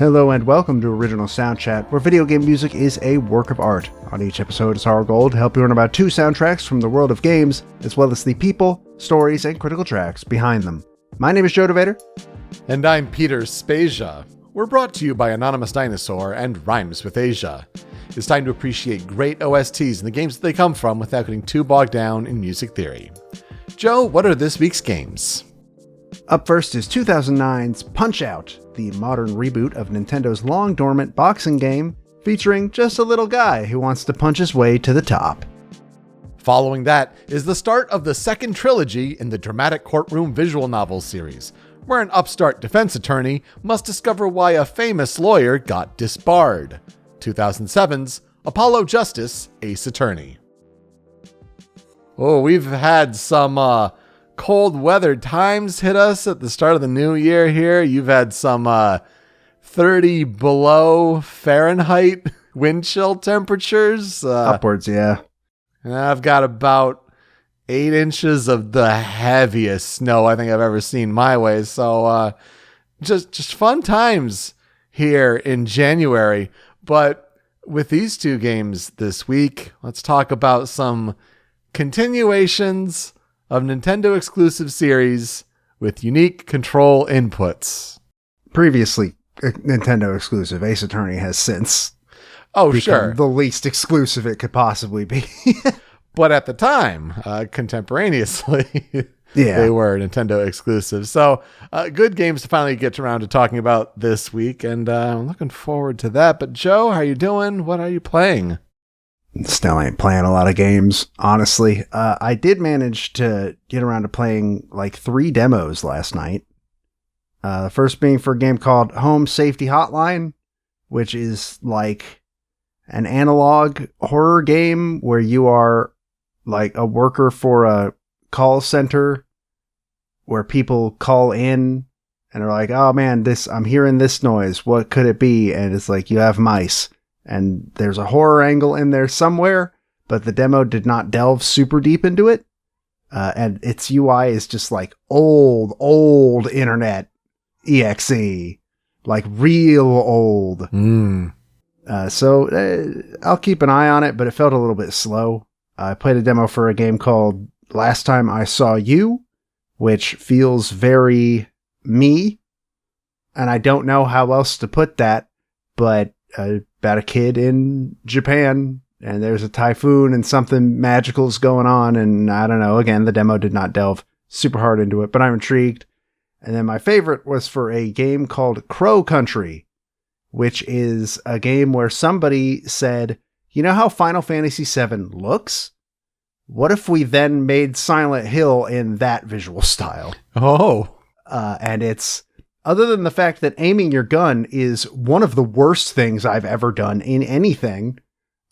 Hello and welcome to Original Soundchat, where video game music is a work of art. On each episode, it's our goal to help you learn about two soundtracks from the world of games, as well as the people, stories, and critical tracks behind them. My name is DeVader. And I'm Peter Spezia. We're brought to you by Anonymous Dinosaur and Rhymes with Asia. It's time to appreciate great OSTs and the games that they come from without getting too bogged down in music theory. Joe, what are this week's games? Up first is 2009's Punch-Out!, the modern reboot of Nintendo's long-dormant boxing game, featuring just a little guy who wants to punch his way to the top. Following that is the start of the second trilogy in the dramatic courtroom visual novel series, where an upstart defense attorney must discover why a famous lawyer got disbarred. 2007's Apollo Justice Ace Attorney. Oh, we've had some cold weather times hit us at the start of the new year here. You've had some 30 below Fahrenheit wind chill temperatures. Upwards, yeah. I've got about 8 inches of the heaviest snow I think I've ever seen my way. So just fun times here in January. But with these two games this week, let's talk about some continuations of Nintendo exclusive series with unique control inputs. Previously Nintendo exclusive, Ace Attorney has since become the least exclusive it could possibly be. But at the time, contemporaneously, they were Nintendo exclusive. So good games to finally get around to talking about this week, and I'm looking forward to that. But Joe, how are you doing? What are you playing? Still ain't playing a lot of games, honestly. I did manage to get around to playing like 3 demos last night. The first being for a game called Home Safety Hotline, which is like an analog horror game where you are like a worker for a call center where people call in and are like, oh man, I'm hearing this noise. What could it be? And it's like, you have mice. And there's a horror angle in there somewhere, but the demo did not delve super deep into it. And its UI is just like old internet EXE, like real old. So I'll keep an eye on it, but it felt a little bit slow. I played a demo for a game called Last Time I Saw You, which feels very me. And I don't know how else to put that, but about a kid in Japan, and there's a typhoon and something magical's going on, and I don't know. Again, the demo did not delve super hard into it, but I'm intrigued. And then my favorite was for a game called Crow Country, which is a game where somebody said, you know how Final Fantasy VII looks? What if we then made Silent Hill in that visual style? Oh. And it's, other than the fact that aiming your gun is one of the worst things I've ever done in anything,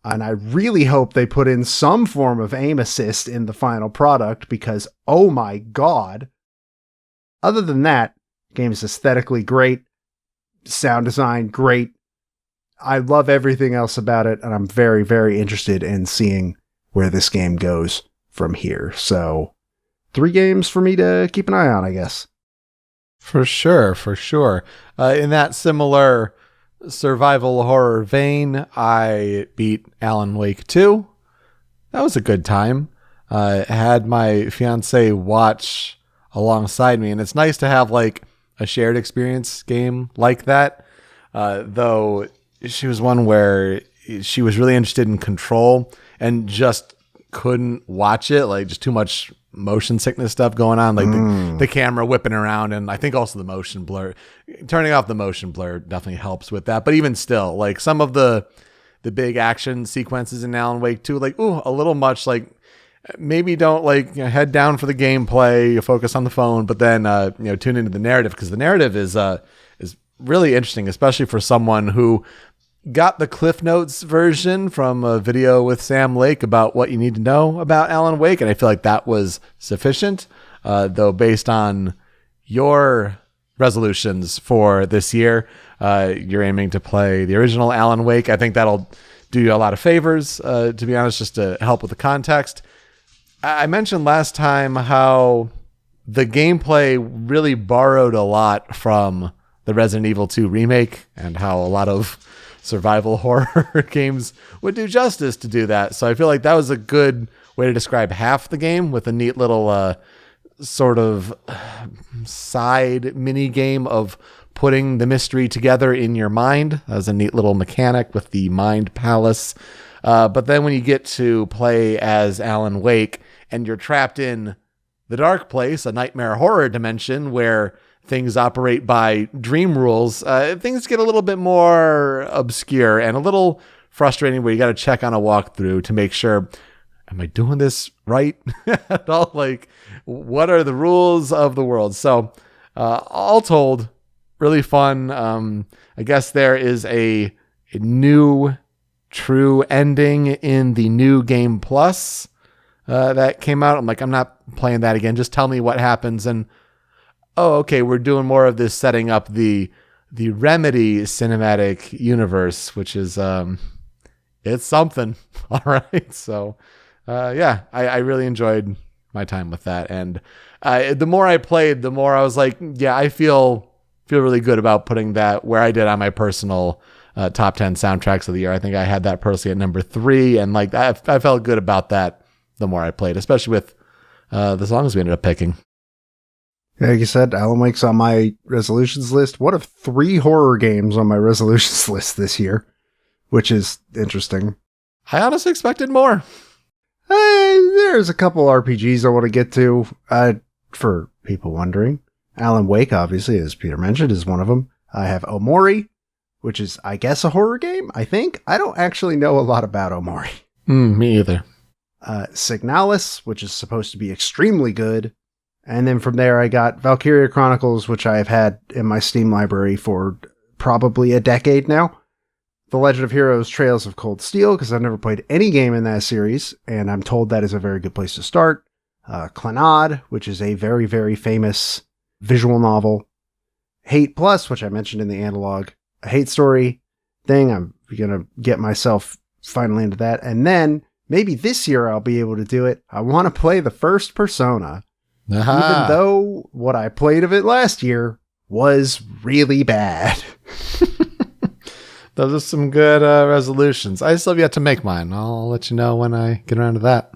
and I really hope they put in some form of aim assist in the final product, because, oh my god. Other than that, the game is aesthetically great, sound design great. I love everything else about it, and I'm very, very interested in seeing where this game goes from here. So, 3 games for me to keep an eye on, I guess. For sure. In that similar survival horror vein, I beat Alan Wake 2. That was a good time. Had my fiance watch alongside me, and it's nice to have like a shared experience game like that. Though she was one where she was really interested in control and just couldn't watch it, like just too much motion sickness stuff going on, like the camera whipping around, and I think also the motion blur. Turning off the motion blur definitely helps with that. But even still, like some of the big action sequences in Alan Wake 2, like a little much. Like maybe don't head down for the gameplay, you focus on the phone, but then tune into the narrative, because the narrative is really interesting, especially for someone who got the Cliff Notes version from a video with Sam Lake about what you need to know about Alan Wake, and I feel like that was sufficient. Though based on your resolutions for this year, you're aiming to play the original Alan Wake. I think that'll do you a lot of favors, to be honest, just to help with the context. I mentioned last time how the gameplay really borrowed a lot from the Resident Evil 2 remake and how a lot of survival horror games would do justice to do that. So I feel like that was a good way to describe half the game with a neat little sort of side mini game of putting the mystery together in your mind. That was a neat little mechanic with the Mind Palace. But then when you get to play as Alan Wake and you're trapped in the dark place, a nightmare horror dimension where things operate by dream rules, things get a little bit more obscure and a little frustrating where you got to check on a walkthrough to make sure, am I doing this right at all? Like, what are the rules of the world? So all told, really fun. I guess there is a new true ending in the new game plus that came out. I'm like, I'm not playing that again. Just tell me what happens. And oh, okay, we're doing more of this setting up the Remedy cinematic universe, which is it's something. All right. So I really enjoyed my time with that. And the more I played, the more I was like, yeah, I feel really good about putting that where I did on my personal top 10 soundtracks of the year. I think I had that personally at number 3. And like I felt good about that the more I played, especially with the songs we ended up picking. Like you said, Alan Wake's on my resolutions list. One of 3 horror games on my resolutions list this year, which is interesting. I honestly expected more. There's a couple RPGs I want to get to. For people wondering, Alan Wake, obviously, as Peter mentioned, is one of them. I have Omori, which is, I guess, a horror game, I think. I don't actually know a lot about Omori. Me either. Signalis, which is supposed to be extremely good. And then from there, I got Valkyria Chronicles, which I have had in my Steam library for probably a decade now. The Legend of Heroes Trails of Cold Steel, because I've never played any game in that series, and I'm told that is a very good place to start. Clannad, which is a very, very famous visual novel. Hate Plus, which I mentioned in the analog. A hate story thing. I'm going to get myself finally into that. And then, maybe this year I'll be able to do it. I want to play the first Persona. Aha. Even though what I played of it last year was really bad. Those are some good resolutions. I still have yet to make mine. I'll let you know when I get around to that.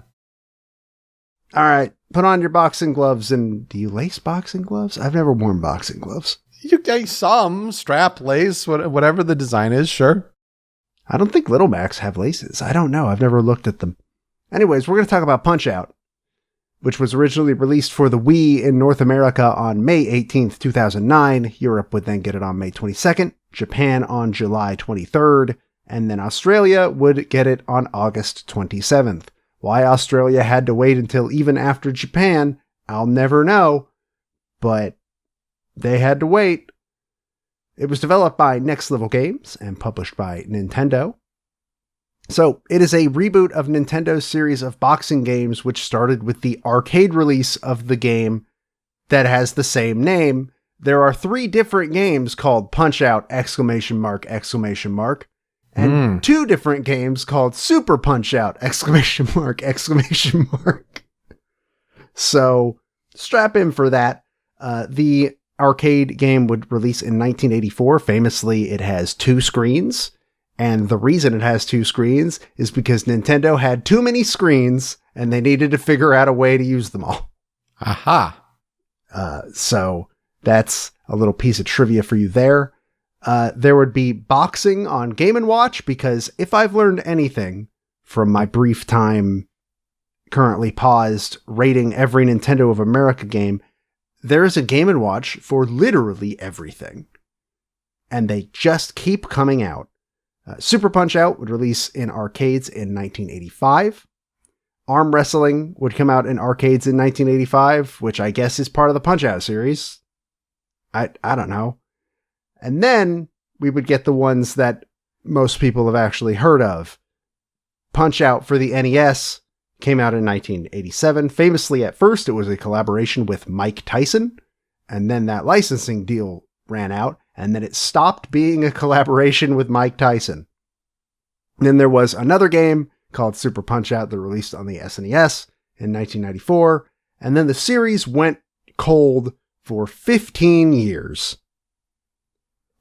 All right. Put on your boxing gloves. And do you lace boxing gloves? I've never worn boxing gloves. You get some strap, lace, whatever the design is, sure. I don't think Little Macs have laces. I don't know. I've never looked at them. Anyways, we're going to talk about Punch-Out, which was originally released for the Wii in North America on May 18th, 2009. Europe would then get it on May 22nd, Japan on July 23rd, and then Australia would get it on August 27th. Why Australia had to wait until even after Japan, I'll never know, but they had to wait. It was developed by Next Level Games and published by Nintendo. So, it is a reboot of Nintendo's series of boxing games, which started with the arcade release of the game that has the same name. There are 3 different games called Punch-Out! And 2 different games called Super Punch-Out! So, strap in for that. The arcade game would release in 1984. Famously, it has 2 screens. And the reason it has 2 screens is because Nintendo had too many screens and they needed to figure out a way to use them all. Aha. So that's a little piece of trivia for you there. There would be boxing on Game & Watch, because if I've learned anything from my brief time currently paused rating every Nintendo of America game, there is a Game & Watch for literally everything. And they just keep coming out. Super Punch-Out would release in arcades in 1985. Arm Wrestling would come out in arcades in 1985, which I guess is part of the Punch-Out series. I don't know. And then we would get the ones that most people have actually heard of. Punch-Out for the NES came out in 1987. Famously, at first, it was a collaboration with Mike Tyson, and then that licensing deal ran out, and then it stopped being a collaboration with Mike Tyson. Then there was another game called Super Punch-Out that released on the SNES in 1994, and then the series went cold for 15 years.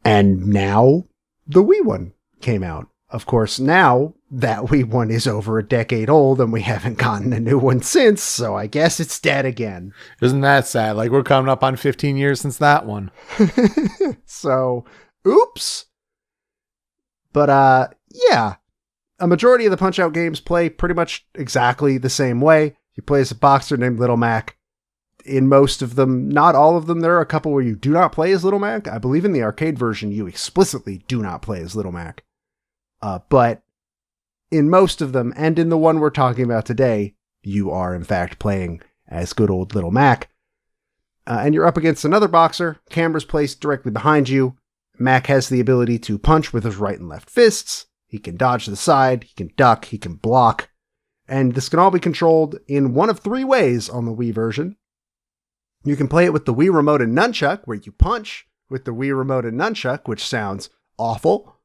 And now the Wii one came out. Of course, now that Wii one is over a decade old and we haven't gotten a new one since, so I guess it's dead again. Isn't that sad? Like, we're coming up on 15 years since that one. So, oops. But, yeah. A majority of the Punch-Out games play pretty much exactly the same way. You play as a boxer named Little Mac. In most of them, not all of them, there are a couple where you do not play as Little Mac. I believe in the arcade version, you explicitly do not play as Little Mac. But in most of them, and in the one we're talking about today, you are in fact playing as good old Little Mac. And you're up against another boxer. Camera's placed directly behind you. Mac has the ability to punch with his right and left fists. He can dodge to the side. He can duck. He can block. And this can all be controlled in one of three ways on the Wii version. You can play it with the Wii Remote and Nunchuck, where you punch with the Wii Remote and Nunchuck, which sounds awful.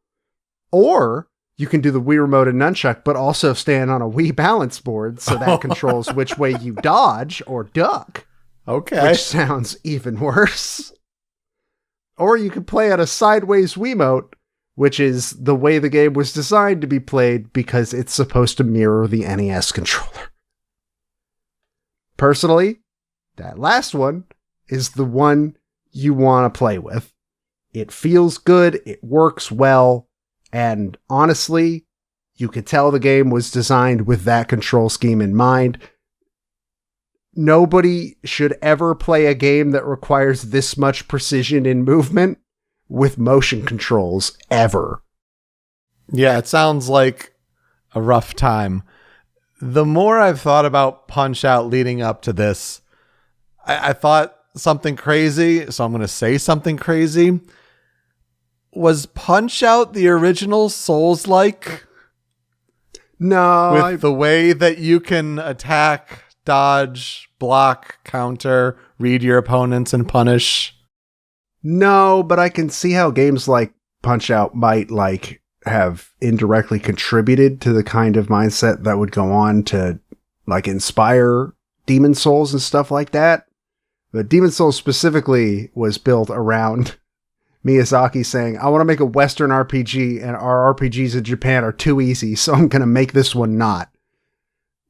Or you can do the Wii Remote and Nunchuck, but also stand on a Wii balance board, so that controls which way you dodge or duck. Okay. Which sounds even worse. Or you can play on a sideways Wiimote, which is the way the game was designed to be played because it's supposed to mirror the NES controller. Personally, that last one is the one you want to play with. It feels good, it works well, and honestly, you could tell the game was designed with that control scheme in mind. Nobody should ever play a game that requires this much precision in movement with motion controls, ever. Yeah, it sounds like a rough time. The more I've thought about Punch-Out leading up to this, I thought something crazy, so I'm going to say something crazy. Was Punch-Out the original Souls-like? No. With the way that you can attack, dodge, block, counter, read your opponents, and punish? No, but I can see how games like Punch-Out might have indirectly contributed to the kind of mindset that would go on to inspire Demon Souls and stuff like that. But Demon Souls specifically was built around Miyazaki saying, I want to make a Western RPG and our RPGs in Japan are too easy, so I'm going to make this one not.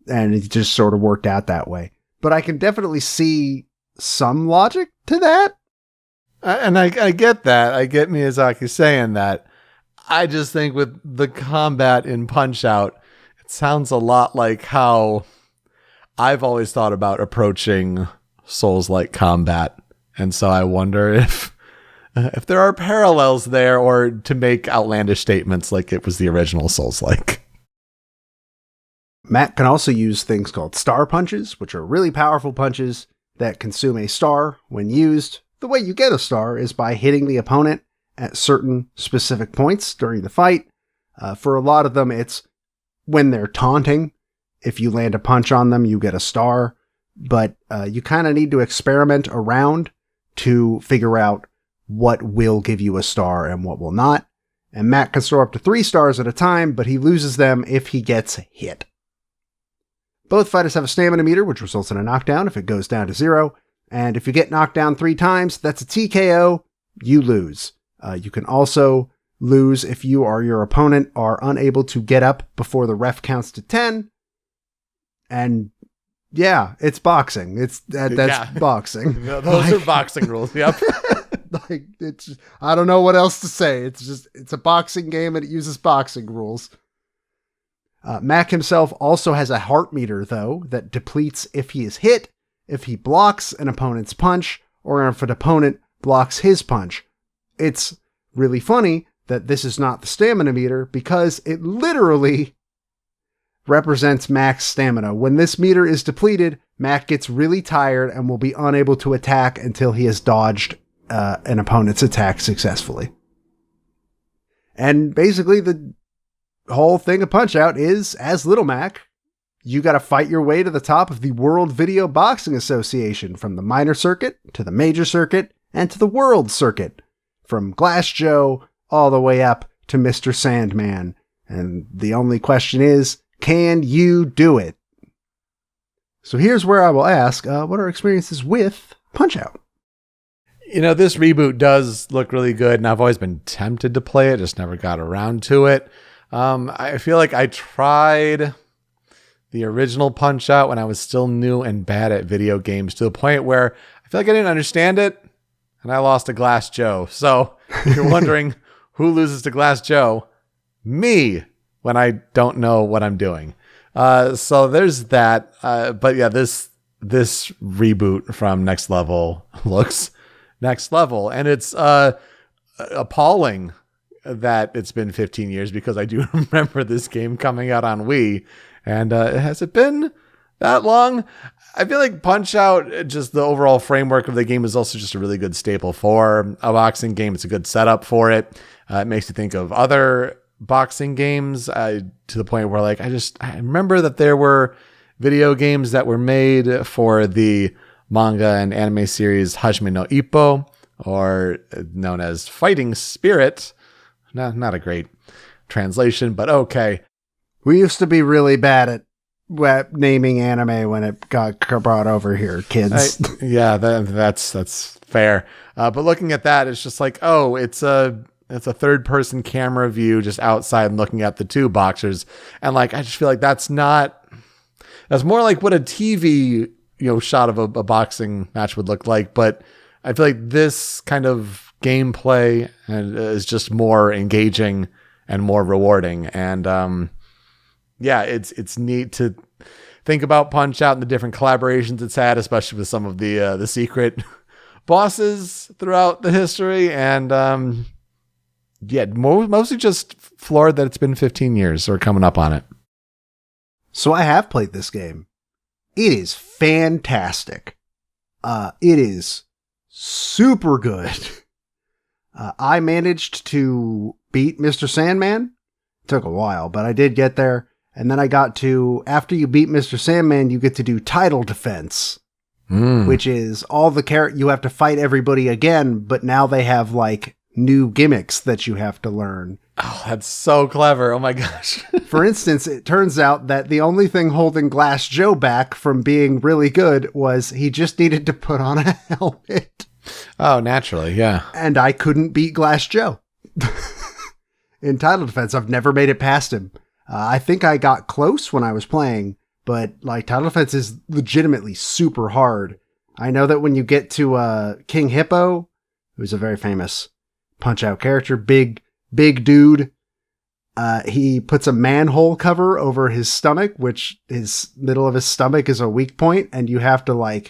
And it just sort of worked out that way. But I can definitely see some logic to that. And I get that. I get Miyazaki saying that. I just think with the combat in Punch-Out, it sounds a lot like how I've always thought about approaching Souls-like combat. And so I wonder if there are parallels there, or to make outlandish statements like it was the original Souls-like. Matt can also use things called star punches, which are really powerful punches that consume a star when used. The way you get a star is by hitting the opponent at certain specific points during the fight. For a lot of them, it's when they're taunting. If you land a punch on them, you get a star. But you kind of need to experiment around to figure out what will give you a star and what will not. And Matt can store up to 3 stars at a time, but he loses them if he gets hit. Both fighters have a stamina meter, which results in a knockdown if it goes down to 0. And if you get knocked down 3 times, that's a TKO, you lose. You can also lose if you or your opponent are unable to get up before the ref counts to 10. And yeah, it's boxing. That's boxing. Those are boxing rules. Yep. I don't know what else to say. It's a boxing game and it uses boxing rules. Mac himself also has a heart meter, though, that depletes if he is hit, if he blocks an opponent's punch, or if an opponent blocks his punch. It's really funny that this is not the stamina meter because it literally represents Mac's stamina. When this meter is depleted, Mac gets really tired and will be unable to attack until he has dodged an opponent's attack successfully. And basically the whole thing of Punch-Out is, as Little Mac, you got to fight your way to the top of the World Video Boxing Association, from the minor circuit to the major circuit and to the world circuit, from Glass Joe all the way up to Mr. Sandman. And the only question is, can you do it? So here's where I will ask, what are experiences with Punch-Out? This reboot does look really good, and I've always been tempted to play it, just never got around to it. I feel like I tried the original Punch-Out when I was still new and bad at video games, to the point where I feel like I didn't understand it, and I lost to Glass Joe. So if you're wondering who loses to Glass Joe, me, when I don't know what I'm doing. So there's that. But yeah, this reboot from Next Level looks next level, and it's appalling that it's been 15 years, because I do remember this game coming out on Wii, and has it been that long? I feel like Punch-Out, just the overall framework of the game, is also just a really good staple for a boxing game. It's a good setup for it. It makes you think of other boxing games, to the point where I remember that there were video games that were made for the manga and anime series Hajime no Ippo, or known as Fighting Spirit. Not a great translation, but okay. We used to be really bad at naming anime when it got brought over here, kids. That's fair. But looking at that, it's just like, oh, it's a third-person camera view just outside and looking at the two boxers, and I just feel like that's more like what a TV shot of a boxing match would look like. But I feel like this kind of gameplay is just more engaging and more rewarding. And it's neat to think about Punch-Out and the different collaborations it's had, especially with some of the secret bosses throughout the history. And mostly just floored that it's been 15 years or coming up on it. So I have played this game. It is fantastic. It is super good. I managed to beat Mr. Sandman. It took a while, but I did get there. And then I got to, after you beat Mr. Sandman, you get to do title defense, which is all the you have to fight everybody again, but now they have new gimmicks that you have to learn. Oh, that's so clever. Oh my gosh. For instance, it turns out that the only thing holding Glass Joe back from being really good was he just needed to put on a helmet. Oh, naturally, yeah. And I couldn't beat Glass Joe. In title defense, I've never made it past him. I think I got close when I was playing, but title defense is legitimately super hard. I know that when you get to King Hippo, who's a very famous Punch-Out character, big dude, he puts a manhole cover over his stomach, which his middle of his stomach is a weak point, and you have to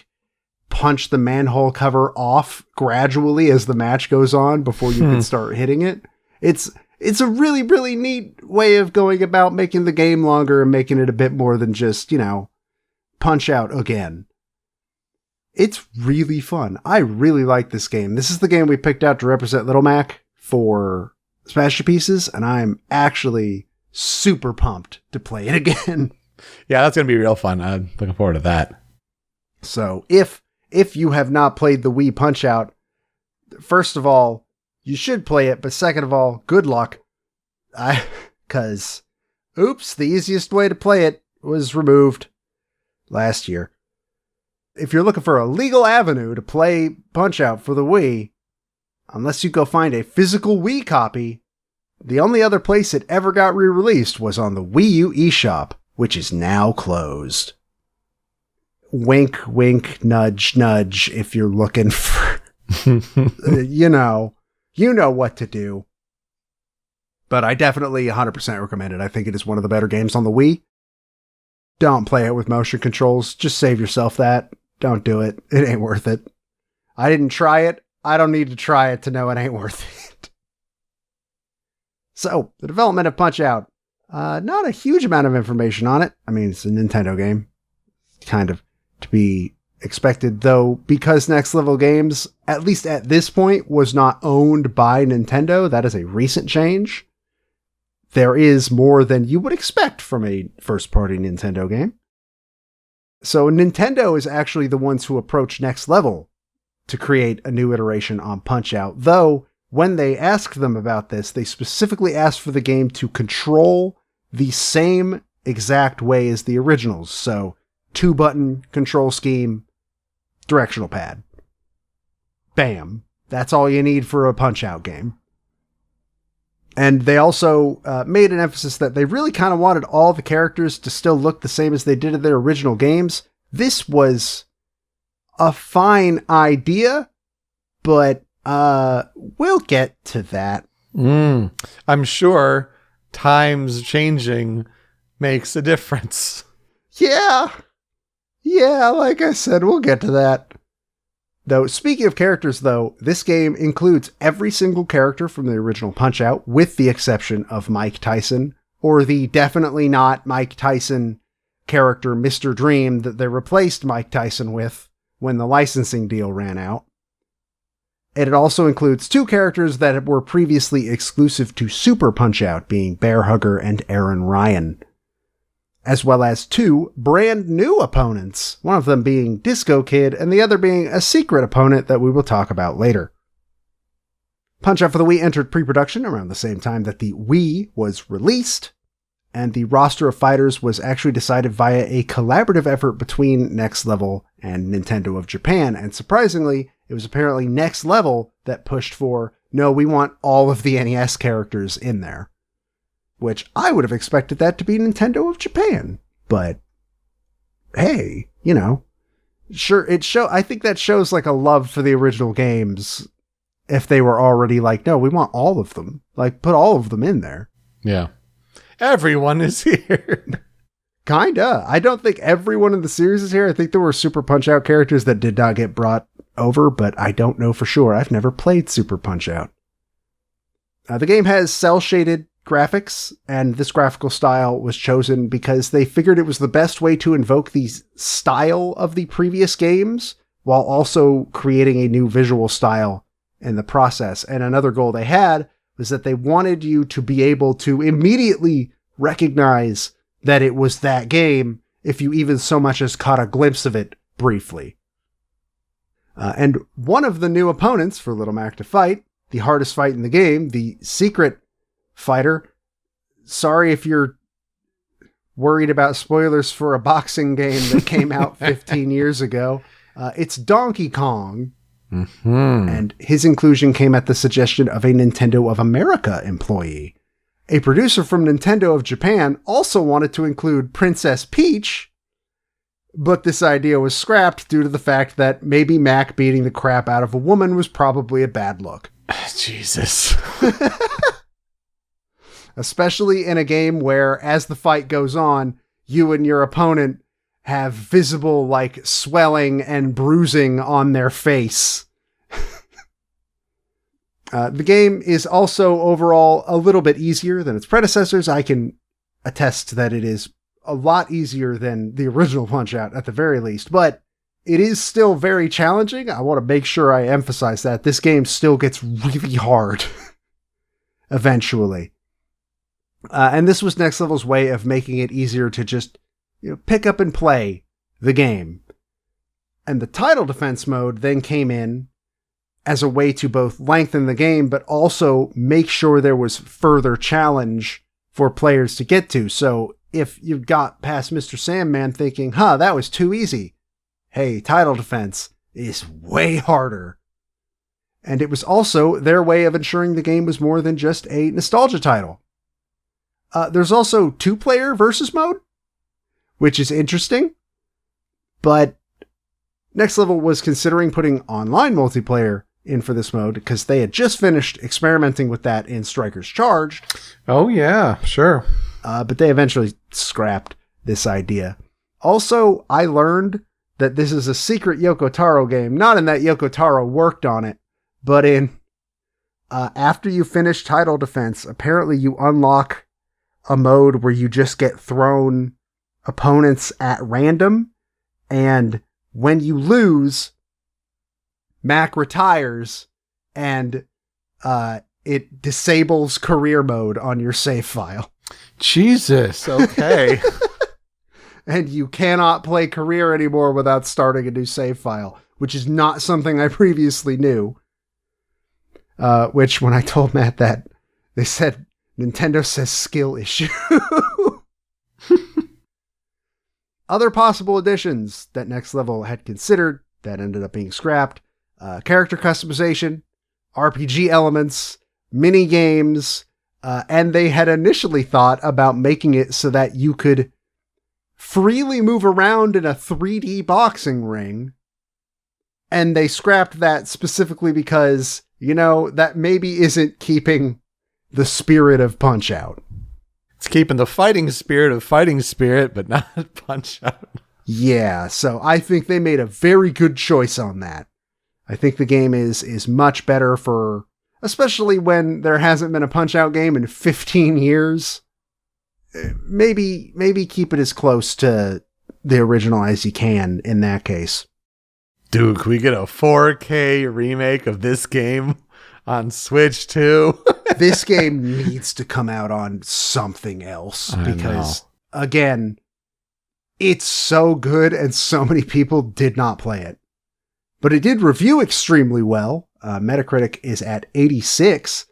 punch the manhole cover off gradually as the match goes on before you can start hitting it. It's a really, really neat way of going about making the game longer and making it a bit more than just, Punch-Out again. It's really fun. I really like this game. This is the game we picked out to represent Little Mac for Smash Your Pieces, and I'm actually super pumped to play it again. Yeah, that's going to be real fun. I'm looking forward to that. So if you have not played the Wii Punch-Out, first of all, you should play it, but second of all, good luck. Because, oops, the easiest way to play it was removed last year. If you're looking for a legal avenue to play Punch-Out for the Wii, unless you go find a physical Wii copy, the only other place it ever got re-released was on the Wii U eShop, which is now closed. Wink, wink, nudge, nudge, if you're looking for, you know what to do. But I definitely 100% recommend it. I think it is one of the better games on the Wii. Don't play it with motion controls. Just save yourself that. Don't do it. It ain't worth it. I didn't try it. I don't need to try it to know it ain't worth it. So, the development of Punch-Out. Not a huge amount of information on it. I mean, it's a Nintendo game. Kind of to be expected, though, because Next Level Games, at least at this point, was not owned by Nintendo. That is a recent change. There is more than you would expect from a first-party Nintendo game. So Nintendo is actually the ones who approached Next Level to create a new iteration on Punch-Out, though when they asked them about this, they specifically asked for the game to control the same exact way as the originals. So 2-button control scheme, directional pad. Bam. That's all you need for a Punch-Out game. And they also made an emphasis that they really kind of wanted all the characters to still look the same as they did in their original games. This was a fine idea, but we'll get to that. I'm sure times changing makes a difference. Yeah, like I said, we'll get to that. Though, speaking of characters, though, this game includes every single character from the original Punch-Out, with the exception of Mike Tyson, or the definitely not Mike Tyson character Mr. Dream that they replaced Mike Tyson with when the licensing deal ran out. And it also includes 2 characters that were previously exclusive to Super Punch-Out, being Bear Hugger and Aaron Ryan, as well as 2 brand new opponents, one of them being Disco Kid and the other being a secret opponent that we will talk about later. Punch-Out for the Wii entered pre-production around the same time that the Wii was released, and the roster of fighters was actually decided via a collaborative effort between Next Level and Nintendo of Japan, and surprisingly, it was apparently Next Level that pushed for, no, we want all of the NES characters in there. Which I would have expected that to be Nintendo of Japan. But, hey, sure, I think that shows like a love for the original games if they were already like, no, we want all of them. Like, put all of them in there. Yeah. Everyone is here. Kinda. I don't think everyone in the series is here. I think there were Super Punch-Out characters that did not get brought over, but I don't know for sure. I've never played Super Punch-Out. The game has cel-shaded graphics, and this graphical style was chosen because they figured it was the best way to invoke the style of the previous games while also creating a new visual style in the process. And another goal they had was that they wanted you to be able to immediately recognize that it was that game if you even so much as caught a glimpse of it briefly. And one of the new opponents for Little Mac to fight, the hardest fight in the game, the secret fighter. Sorry if you're worried about spoilers for a boxing game that came out 15 years ago. It's Donkey Kong. Mm-hmm. And his inclusion came at the suggestion of a Nintendo of America employee. A producer from Nintendo of Japan also wanted to include Princess Peach, but this idea was scrapped due to the fact that maybe Mac beating the crap out of a woman was probably a bad look. Jesus. Especially in a game where, as the fight goes on, you and your opponent have visible, like, swelling and bruising on their face. The game is also overall a little bit easier than its predecessors. I can attest that it is a lot easier than the original Punch-Out at the very least, but it is still very challenging. I want to make sure I emphasize that. This game still gets really hard eventually. And this was Next Level's way of making it easier to just pick up and play the game. And the title defense mode then came in as a way to both lengthen the game, but also make sure there was further challenge for players to get to. So if you got past Mr. Sandman thinking, that was too easy. Hey, title defense is way harder. And it was also their way of ensuring the game was more than just a nostalgia title. There's also 2-player versus mode, which is interesting, but Next Level was considering putting online multiplayer in for this mode because they had just finished experimenting with that in Striker's Charge. Oh yeah, sure. But they eventually scrapped this idea. Also, I learned that this is a secret Yoko Taro game, not in that Yoko Taro worked on it, but in after you finish title defense, apparently you unlock a mode where you just get thrown opponents at random, and when you lose, Mac retires, and it disables career mode on your save file. Jesus, okay. And you cannot play career anymore without starting a new save file, which is not something I previously knew. Which, when I told Matt that, they said, Nintendo says skill issue. Other possible additions that Next Level had considered that ended up being scrapped. Character customization, RPG elements, mini games, and they had initially thought about making it so that you could freely move around in a 3D boxing ring. And they scrapped that specifically because, that maybe isn't keeping the spirit of Punch-Out. It's keeping the fighting spirit, but not Punch-Out. Yeah, so I think they made a very good choice on that. I think the game is much better for, especially when there hasn't been a Punch-Out game in 15 years. Maybe keep it as close to the original as you can in that case. Dude, can we get a 4K remake of this game on Switch too? This game needs to come out on something else because, again, it's so good and so many people did not play it. But it did review extremely well. Metacritic is at 86.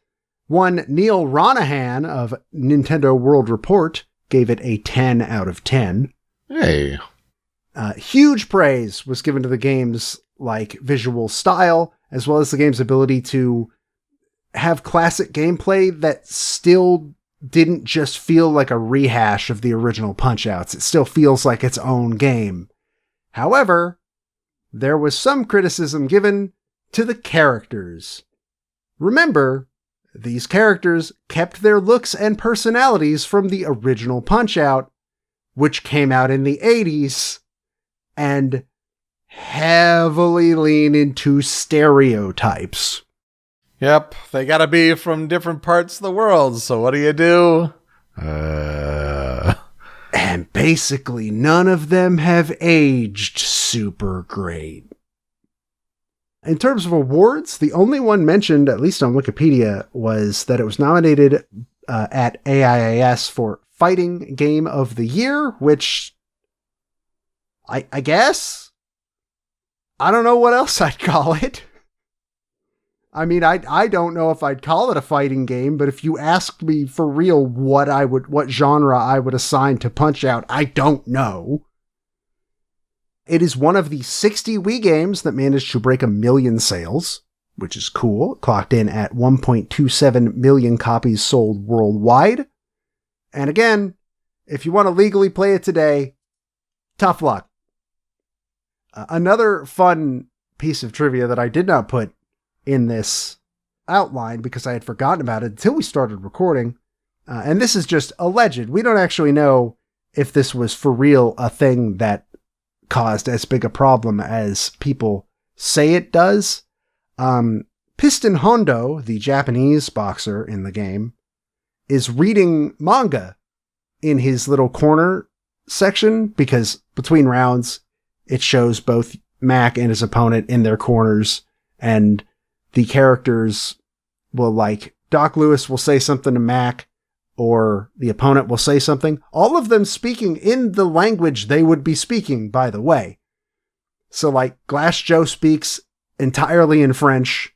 One Neil Ronahan of Nintendo World Report gave it a 10 out of 10. Hey. Huge praise was given to the game's visual style, as well as the game's ability to have classic gameplay that still didn't just feel like a rehash of the original Punch-Outs. It still feels like its own game. However, there was some criticism given to the characters. Remember, these characters kept their looks and personalities from the original Punch-Out, which came out in the 80s, and heavily lean into stereotypes. Yep, they gotta be from different parts of the world, so what do? And basically none of them have aged super great. In terms of awards, the only one mentioned, at least on Wikipedia, was that it was nominated at AIAS for Fighting Game of the Year, which I guess? I don't know what else I'd call it. I mean, I don't know if I'd call it a fighting game, but if you asked me for real what genre I would assign to Punch-Out, I don't know. It is one of the 60 Wii games that managed to break 1 million sales, which is cool. It clocked in at 1.27 million copies sold worldwide. And again, if you want to legally play it today, tough luck. Another fun piece of trivia that I did not put in this outline because I had forgotten about it until we started recording. And this is just alleged. We don't actually know if this was for real a thing that caused as big a problem as people say it does. Piston Hondo, the Japanese boxer in the game, is reading manga in his little corner section because between rounds, it shows both Mac and his opponent in their corners, and the characters will Doc Lewis will say something to Mac, or the opponent will say something, all of them speaking in the language they would be speaking, by the way. So Glass Joe speaks entirely in French,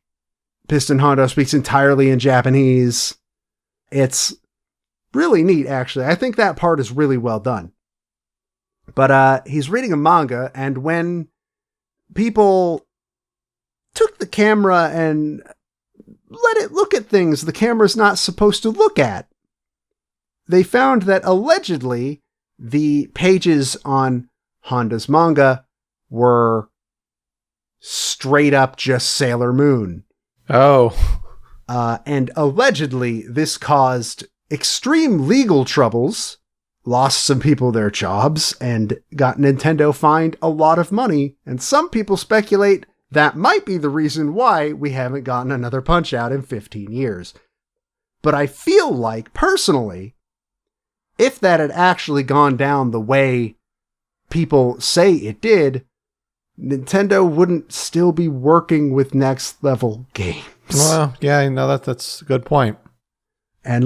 Piston Hondo speaks entirely in Japanese. It's really neat, actually. I think that part is really well done. But he's reading a manga, and when people took the camera and let it look at things the camera's not supposed to look at, they found that allegedly the pages on Honda's manga were straight up just Sailor Moon. Oh. And allegedly this caused extreme legal troubles, lost some people their jobs, and got Nintendo fined a lot of money. And some people speculate that might be the reason why we haven't gotten another Punch-Out in 15 years. But I feel like, personally, if that had actually gone down the way people say it did, Nintendo wouldn't still be working with Next Level Games. Well, yeah, that's a good point. And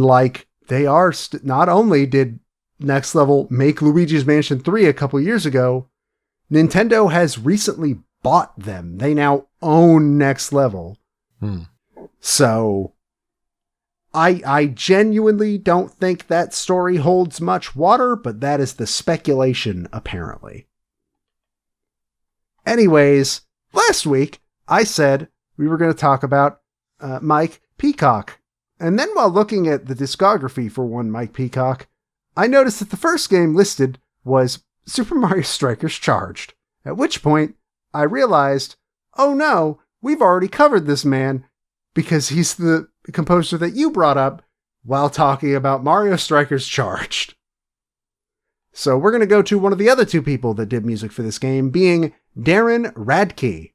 they are, not only did Next Level make Luigi's Mansion 3 a couple years ago, Nintendo has recently bought them. They now own Next Level. So I genuinely don't think that story holds much water, but that is the speculation, apparently. Anyways, last week I said we were going to talk about Mike Peacock. And then while looking at the discography for one Mike Peacock, I noticed that the first game listed was Super Mario Strikers Charged, at which point I realized, oh no, we've already covered this man because he's the composer that you brought up while talking about Mario Strikers Charged. So we're going to go to one of the other two people that did music for this game, being Darren Radtke.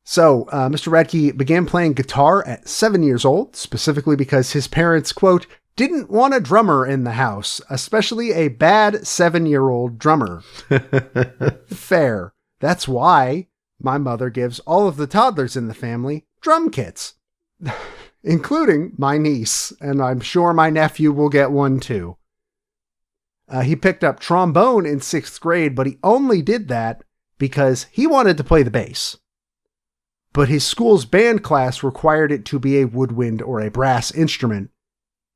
So, Mr. Radtke began playing guitar at 7 years old, specifically because his parents, quote, didn't want a drummer in the house, especially a bad 7-year-old drummer. Fair. That's why my mother gives all of the toddlers in the family drum kits, including my niece, and I'm sure my nephew will get one too. He picked up trombone in 6th grade, but he only did that because he wanted to play the bass. But his school's band class required it to be a woodwind or a brass instrument,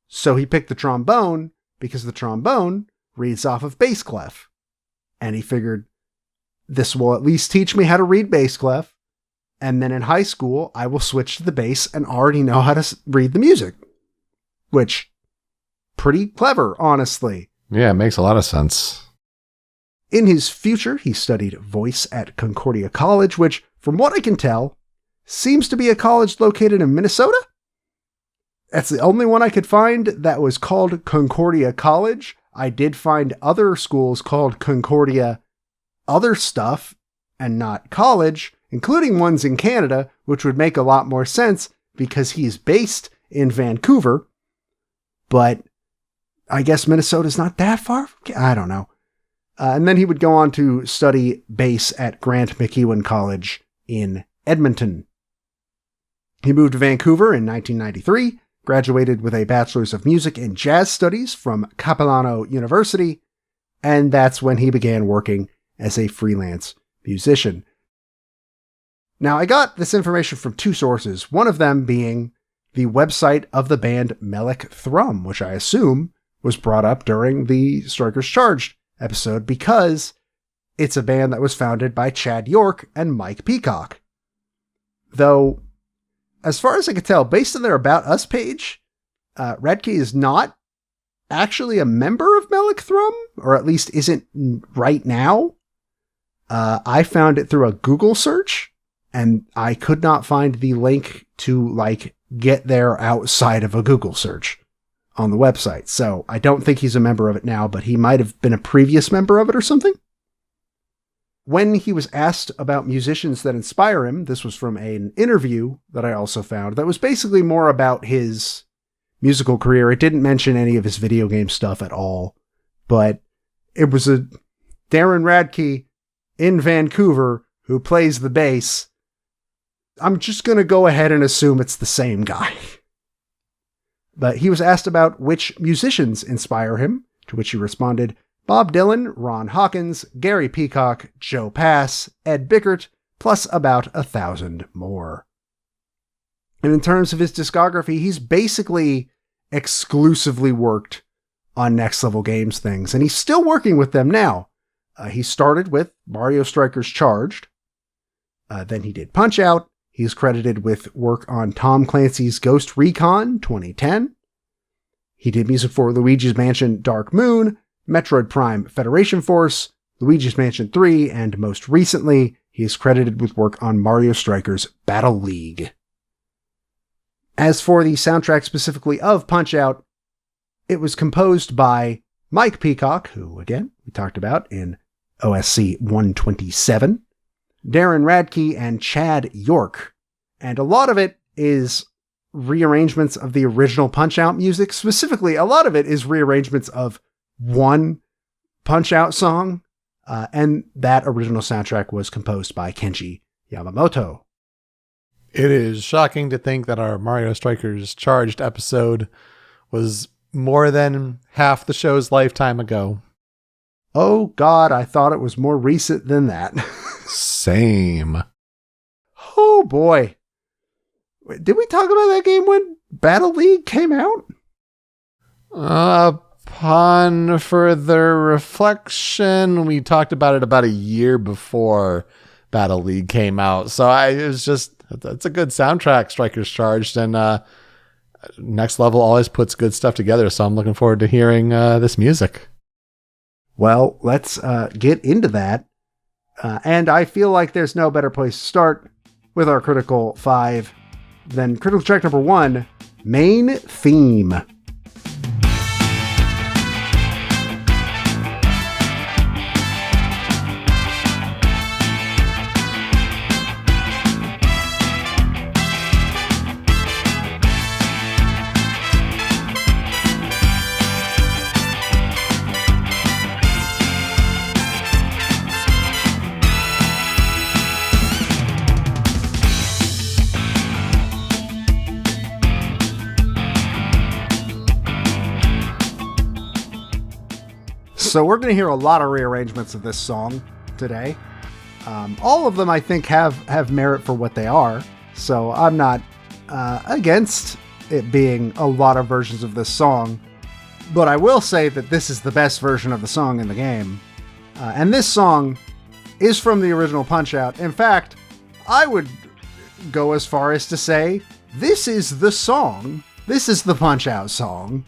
so he picked the trombone because the trombone reads off of bass clef. And he figured, this will at least teach me how to read bass clef, and then in high school, I will switch to the bass and already know how to read the music. Which, pretty clever, honestly. Yeah, it makes a lot of sense. In his future, he studied voice at Concordia College, which, from what I can tell, seems to be a college located in Minnesota. That's the only one I could find that was called Concordia College. I did find other schools called Concordia other stuff and not college, including ones in Canada, which would make a lot more sense because he's based in Vancouver. But I guess Minnesota's not that far. I don't know. And then he would go on to study bass at Grant McEwen College in Edmonton. He moved to Vancouver in 1993, graduated with a Bachelor's of Music and Jazz Studies from Capilano University, and that's when he began working as a freelance musician. Now, I got this information from two sources, one of them being the website of the band Melech Thrum, which I assume was brought up during the Strikers Charged episode because it's a band that was founded by Chad York and Mike Peacock. Though, as far as I can tell, based on their About Us page, Radtke is not actually a member of Melech Thrum, or at least isn't right now. I found it through a Google search, and I could not find the link to, get there outside of a Google search on the website. So I don't think he's a member of it now, but he might have been a previous member of it or something. When he was asked about musicians that inspire him, this was from an interview that I also found that was basically more about his musical career. It didn't mention any of his video game stuff at all, but it was a Darren Radtke in Vancouver who plays the bass. I'm just going to go ahead and assume it's the same guy. But he was asked about which musicians inspire him, to which he responded, Bob Dylan, Ron Hawkins, Gary Peacock, Joe Pass, Ed Bickert, plus about 1,000 more. And in terms of his discography, he's basically exclusively worked on Next Level Games things, and he's still working with them now. He started with Mario Strikers Charged, then he did Punch-Out!. He's credited with work on Tom Clancy's Ghost Recon 2010. He did music for Luigi's Mansion Dark Moon, Metroid Prime Federation Force, Luigi's Mansion 3, and most recently, he is credited with work on Mario Strikers Battle League. As for the soundtrack specifically of Punch-Out!, it was composed by Mike Peacock, who, again, we talked about in OSC 127, Darren Radtke, and Chad York. And a lot of it is rearrangements of the original Punch-Out! Music. Specifically, a lot of it is rearrangements of one Punch-Out! Song, and that original soundtrack was composed by Kenji Yamamoto. It is shocking to think that our Mario Strikers Charged episode was more than half the show's lifetime ago. Oh God, I thought it was more recent than that. Same. Oh boy. Did we talk about that game when Battle League came out? Upon further reflection, we talked about it about a year before Battle League came out. So it was just That's a good soundtrack, Strikers Charged, and Next Level always puts good stuff together, so I'm looking forward to hearing this music. Well, let's get into that. And I feel like there's no better place to start with our Critical 5 than Critical Track number 1, Main Theme. So we're going to hear a lot of rearrangements of this song today. All of them, I think, have merit for what they are. So I'm not against it being a lot of versions of this song. But I will say that this is the best version of the song in the game. And this song is from the original Punch-Out. In fact, I would go as far as to say this is the song. This is the Punch-Out song.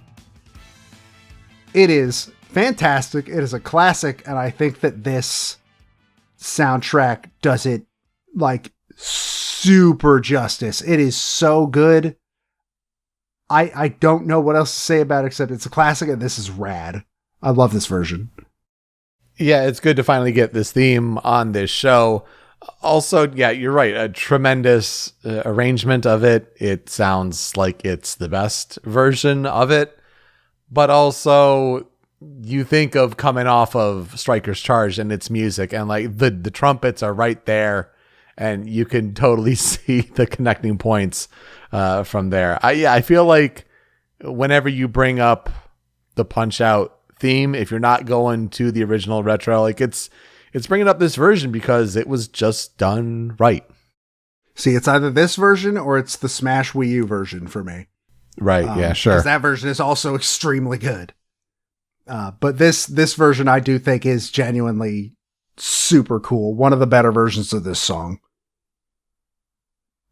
It is fantastic. It is a classic, and I think that this soundtrack does it like super justice. It is so good. I don't know what else to say about it except it's a classic, and this is rad. I love this version. Yeah, it's good to finally get this theme on this show. Also, yeah, you're right. A tremendous arrangement of it. It sounds like it's the best version of it, but also you think of coming off of Strikers Charged and its music, and like the trumpets are right there, and you can totally see the connecting points from there. I feel like whenever you bring up the Punch-Out theme, if you're not going to the original retro, like it's bringing up this version because it was just done right. See, it's either this version or it's the Smash Wii U version for me. Right. Yeah, sure. Because that version is also extremely good. But this version I do think is genuinely super cool. One of the better versions of this song.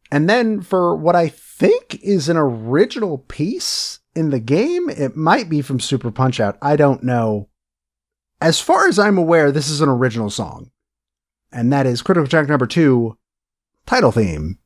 And then for what I think is an original piece in the game, it might be from Super Punch-Out. I don't know. As far as I'm aware, this is an original song. And that is Critical Track number 2, Title Theme.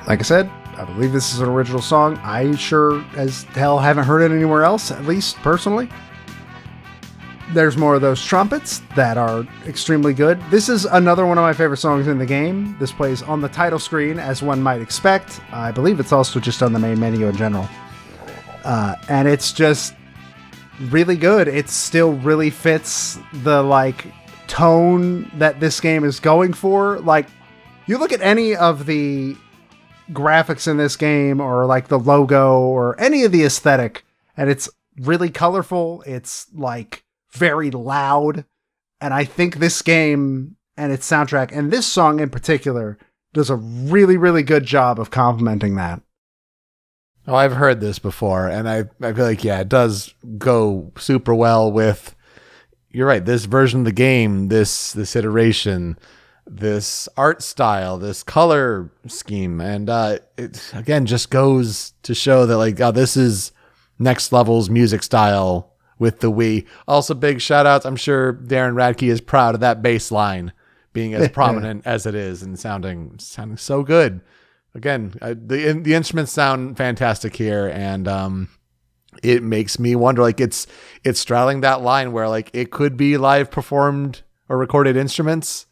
Like I said, I believe this is an original song. I sure as hell haven't heard it anywhere else, at least personally. There's more of those trumpets that are extremely good. This is another one of my favorite songs in the game. This plays on the title screen, as one might expect. I believe it's also just on the main menu in general. And it's just really good. It still really fits the like tone that this game is going for. Like, you look at any of the graphics in this game or like the logo or any of the aesthetic, and it's really colorful. It's like very loud. And I think this game and its soundtrack and this song in particular does a really, really good job of complementing that. Oh, I've heard this before, and I feel like, yeah, it does go super well with, you're right, this version of the game, this iteration, this art style, this color scheme, and it again just goes to show that like, oh, this is next level's music style with the Wii. Also, big shout outs. I'm sure Darren Radtke is proud of that bass line being as prominent as it is and sounding so good. Again, the instruments sound fantastic here, and it makes me wonder, like it's straddling that line where like it could be live performed or recorded instruments,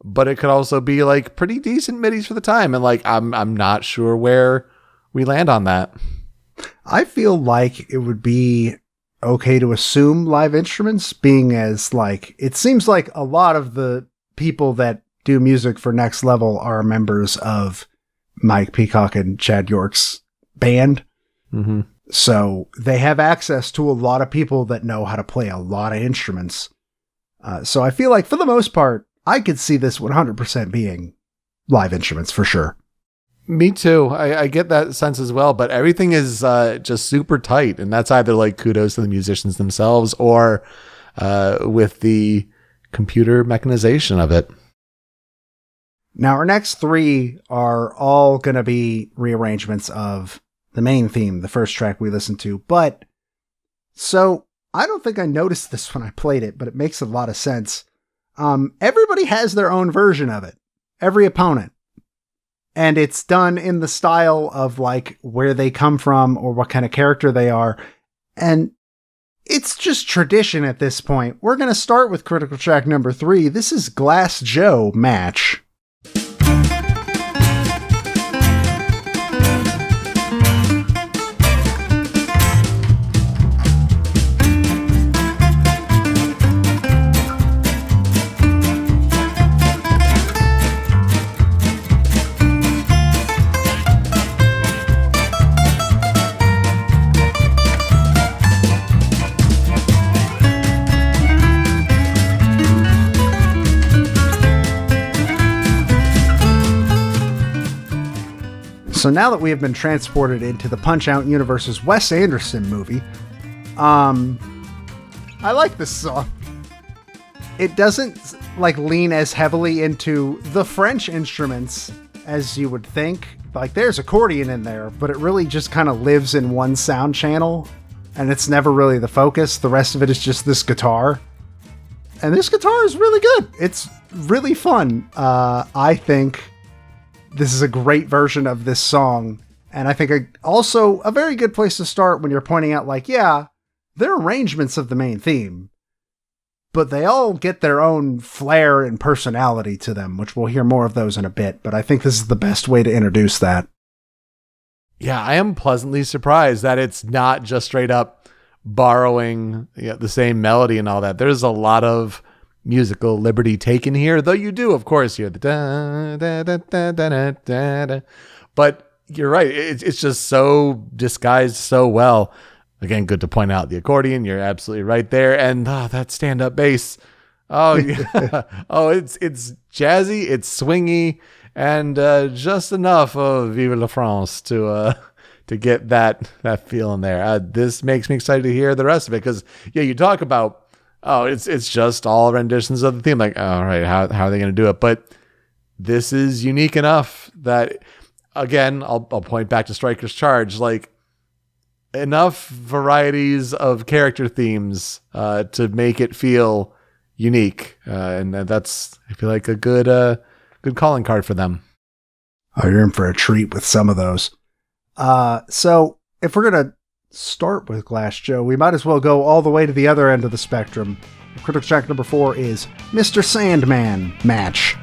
but it could also be like pretty decent midis for the time. And like, I'm not sure where we land on that. I feel like it would be okay to assume live instruments, being as like, it seems like a lot of the people that do music for Next Level are members of Mike Peacock and Chad York's band. Mm-hmm. So they have access to a lot of people that know how to play a lot of instruments. So I feel like for the most part, I could see this 100% being live instruments for sure. Me too. I get that sense as well, but everything is just super tight, and that's either like kudos to the musicians themselves or with the computer mechanization of it. Now, our next three are all going to be rearrangements of the main theme, the first track we listened to. But, so, I don't think I noticed this when I played it, but it makes a lot of sense. Everybody has their own version of it. Every opponent. And it's done in the style of, like, where they come from or what kind of character they are. And it's just tradition at this point. We're going to start with critical track number 3. This is Glass Joe Match. So now that we have been transported into the Punch-Out Universe's Wes Anderson movie, I like this song. It doesn't like lean as heavily into the French instruments as you would think. Like there's accordion in there, but it really just kind of lives in one sound channel and it's never really the focus. The rest of it is just this guitar. And this guitar is really good. It's really fun. I think this is a great version of this song. And I think also a very good place to start when you're pointing out like, yeah, they're arrangements of the main theme, but they all get their own flair and personality to them, which we'll hear more of those in a bit. But I think this is the best way to introduce that. Yeah, I am pleasantly surprised that it's not just straight up borrowing the same melody and all that. There's a lot of musical liberty taken here, though you do, of course, hear the da, da, da, da, da, da, da. But you're right. It's just so disguised so well. Again, good to point out the accordion. You're absolutely right there. And that stand-up bass. Oh, yeah. Oh, it's jazzy, it's swingy, and just enough of Vive la France to get that feeling there. This makes me excited to hear the rest of it because, yeah, you talk about, it's just all renditions of the theme. Like, all right, how are they going to do it? But this is unique enough that, again, I'll point back to Striker's Charge, like, enough varieties of character themes to make it feel unique, and that's, I feel like, a good calling card for them. Oh, you're in for a treat with some of those. So if we're gonna start with Glass Joe, we might as well go all the way to the other end of the spectrum. Critical track number 4 is Mr. Sandman Match.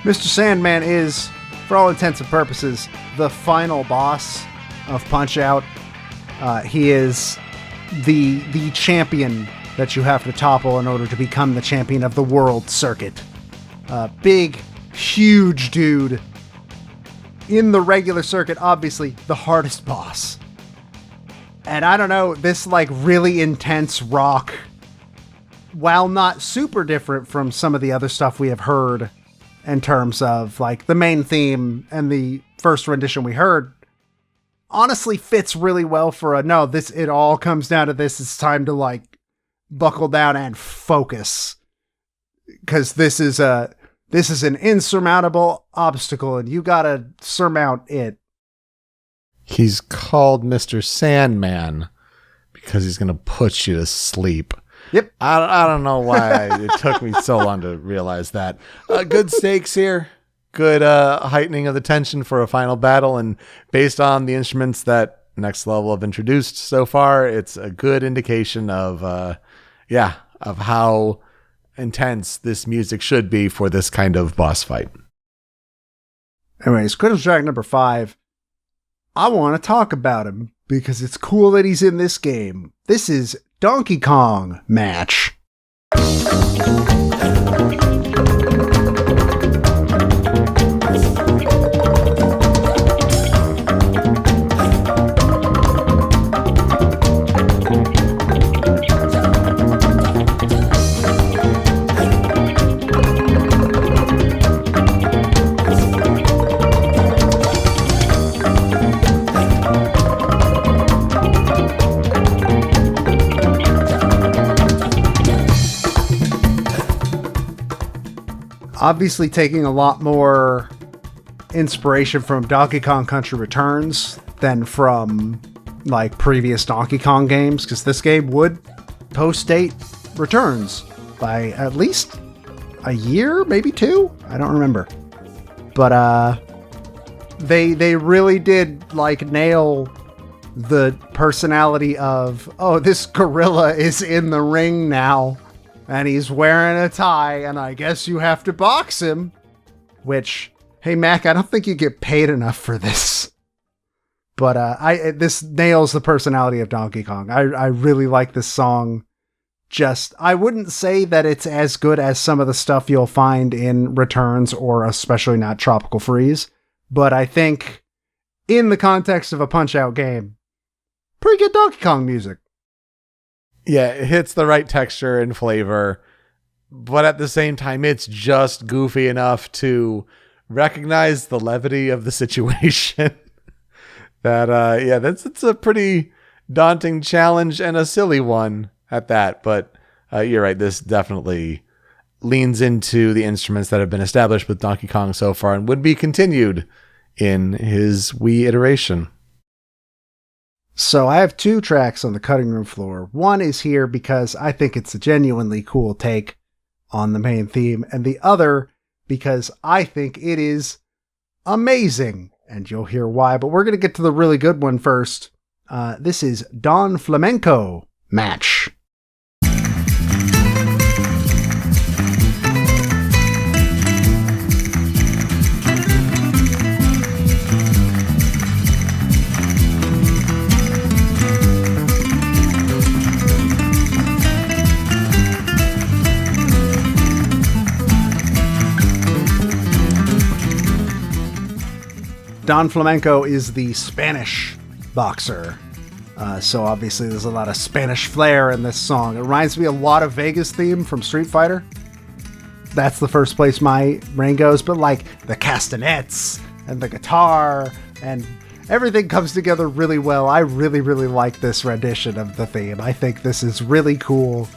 Mr. Sandman is, for all intents and purposes, the final boss of Punch-Out. He is the champion that you have to topple in order to become the champion of the world circuit. Big, huge dude. In the regular circuit, obviously, the hardest boss. And I don't know, this like really intense rock, while not super different from some of the other stuff we have heard in terms of like the main theme and the first rendition we heard, honestly fits really well for it all comes down to this. It's time to like buckle down and focus, because this is an insurmountable obstacle and you gotta surmount it. He's called Mr. Sandman because he's going to put you to sleep. Yep. I don't know why it took me so long to realize that. Good stakes here. Good heightening of the tension for a final battle. And based on the instruments that Next Level have introduced so far, it's a good indication of how intense this music should be for this kind of boss fight. Anyways, Critical Track number 5. I want to talk about him because it's cool that he's in this game. This is Donkey Kong Match. Obviously taking a lot more inspiration from Donkey Kong Country Returns than from like previous Donkey Kong games, because this game would post-date Returns by at least a year, maybe 2. I don't remember. But they really did like nail the personality of, oh, this gorilla is in the ring now. And he's wearing a tie, and I guess you have to box him. Which, hey Mac, I don't think you get paid enough for this. But this nails the personality of Donkey Kong. I really like this song. I wouldn't say that it's as good as some of the stuff you'll find in Returns, or especially not Tropical Freeze. But I think, in the context of a Punch-Out game, pretty good Donkey Kong music. Yeah, it hits the right texture and flavor, but at the same time, it's just goofy enough to recognize the levity of the situation. It's a pretty daunting challenge and a silly one at that. But you're right, this definitely leans into the instruments that have been established with Donkey Kong so far and would be continued in his Wii iteration. So I have 2 tracks on the cutting room floor. One is here because I think it's a genuinely cool take on the main theme, and the other because I think it is amazing, and you'll hear why, but we're going to get to the really good one first. This is Don Flamenco Match. Don Flamenco is the Spanish boxer. So obviously there's a lot of Spanish flair in this song. It reminds me a lot of Vegas theme from Street Fighter. That's the first place my brain goes, but like the castanets and the guitar and everything comes together really well. I really, really like this rendition of the theme. I think this is really cool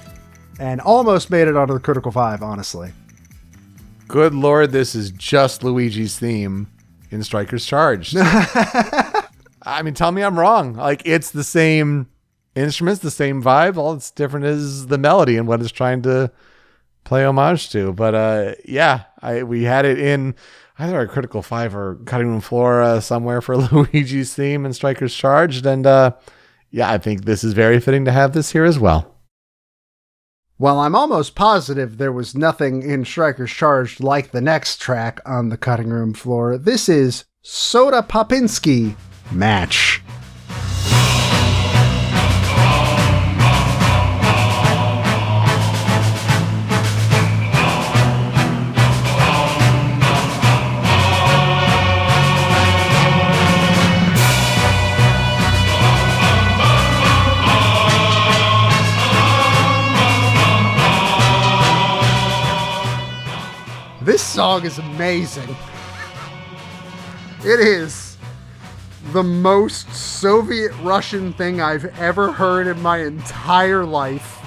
and almost made it onto the Critical 5, honestly. Good Lord, this is just Luigi's theme in Strikers Charged. I mean, tell me I'm wrong. Like, it's the same instruments, the same vibe. All that's different is the melody and what it's trying to play homage to. But we had it in either a Critical 5 or Cutting Room Floor somewhere for Luigi's theme and Strikers Charged. And I think this is very fitting to have this here as well. Well, I'm almost positive there was nothing in Strikers Charged like the next track on the Cutting Room Floor. This is Soda Popinski Match. This song is amazing. It is the most Soviet Russian thing I've ever heard in my entire life.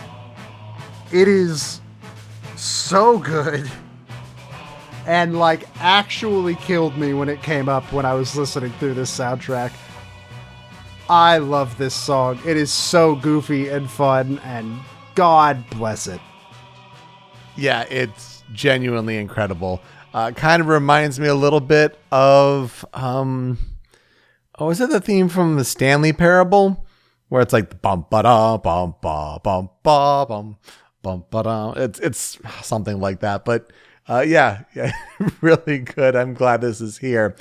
It is so good. And like actually killed me when it came up when I was listening through this soundtrack. I love this song. It is so goofy and fun, and God bless it. Yeah, it's genuinely incredible. Kind of reminds me a little bit of, is it the theme from the Stanley Parable? Where it's like the bum ba da bum ba bum ba bum bum ba da. It's something like that. But yeah, really good. I'm glad this is here.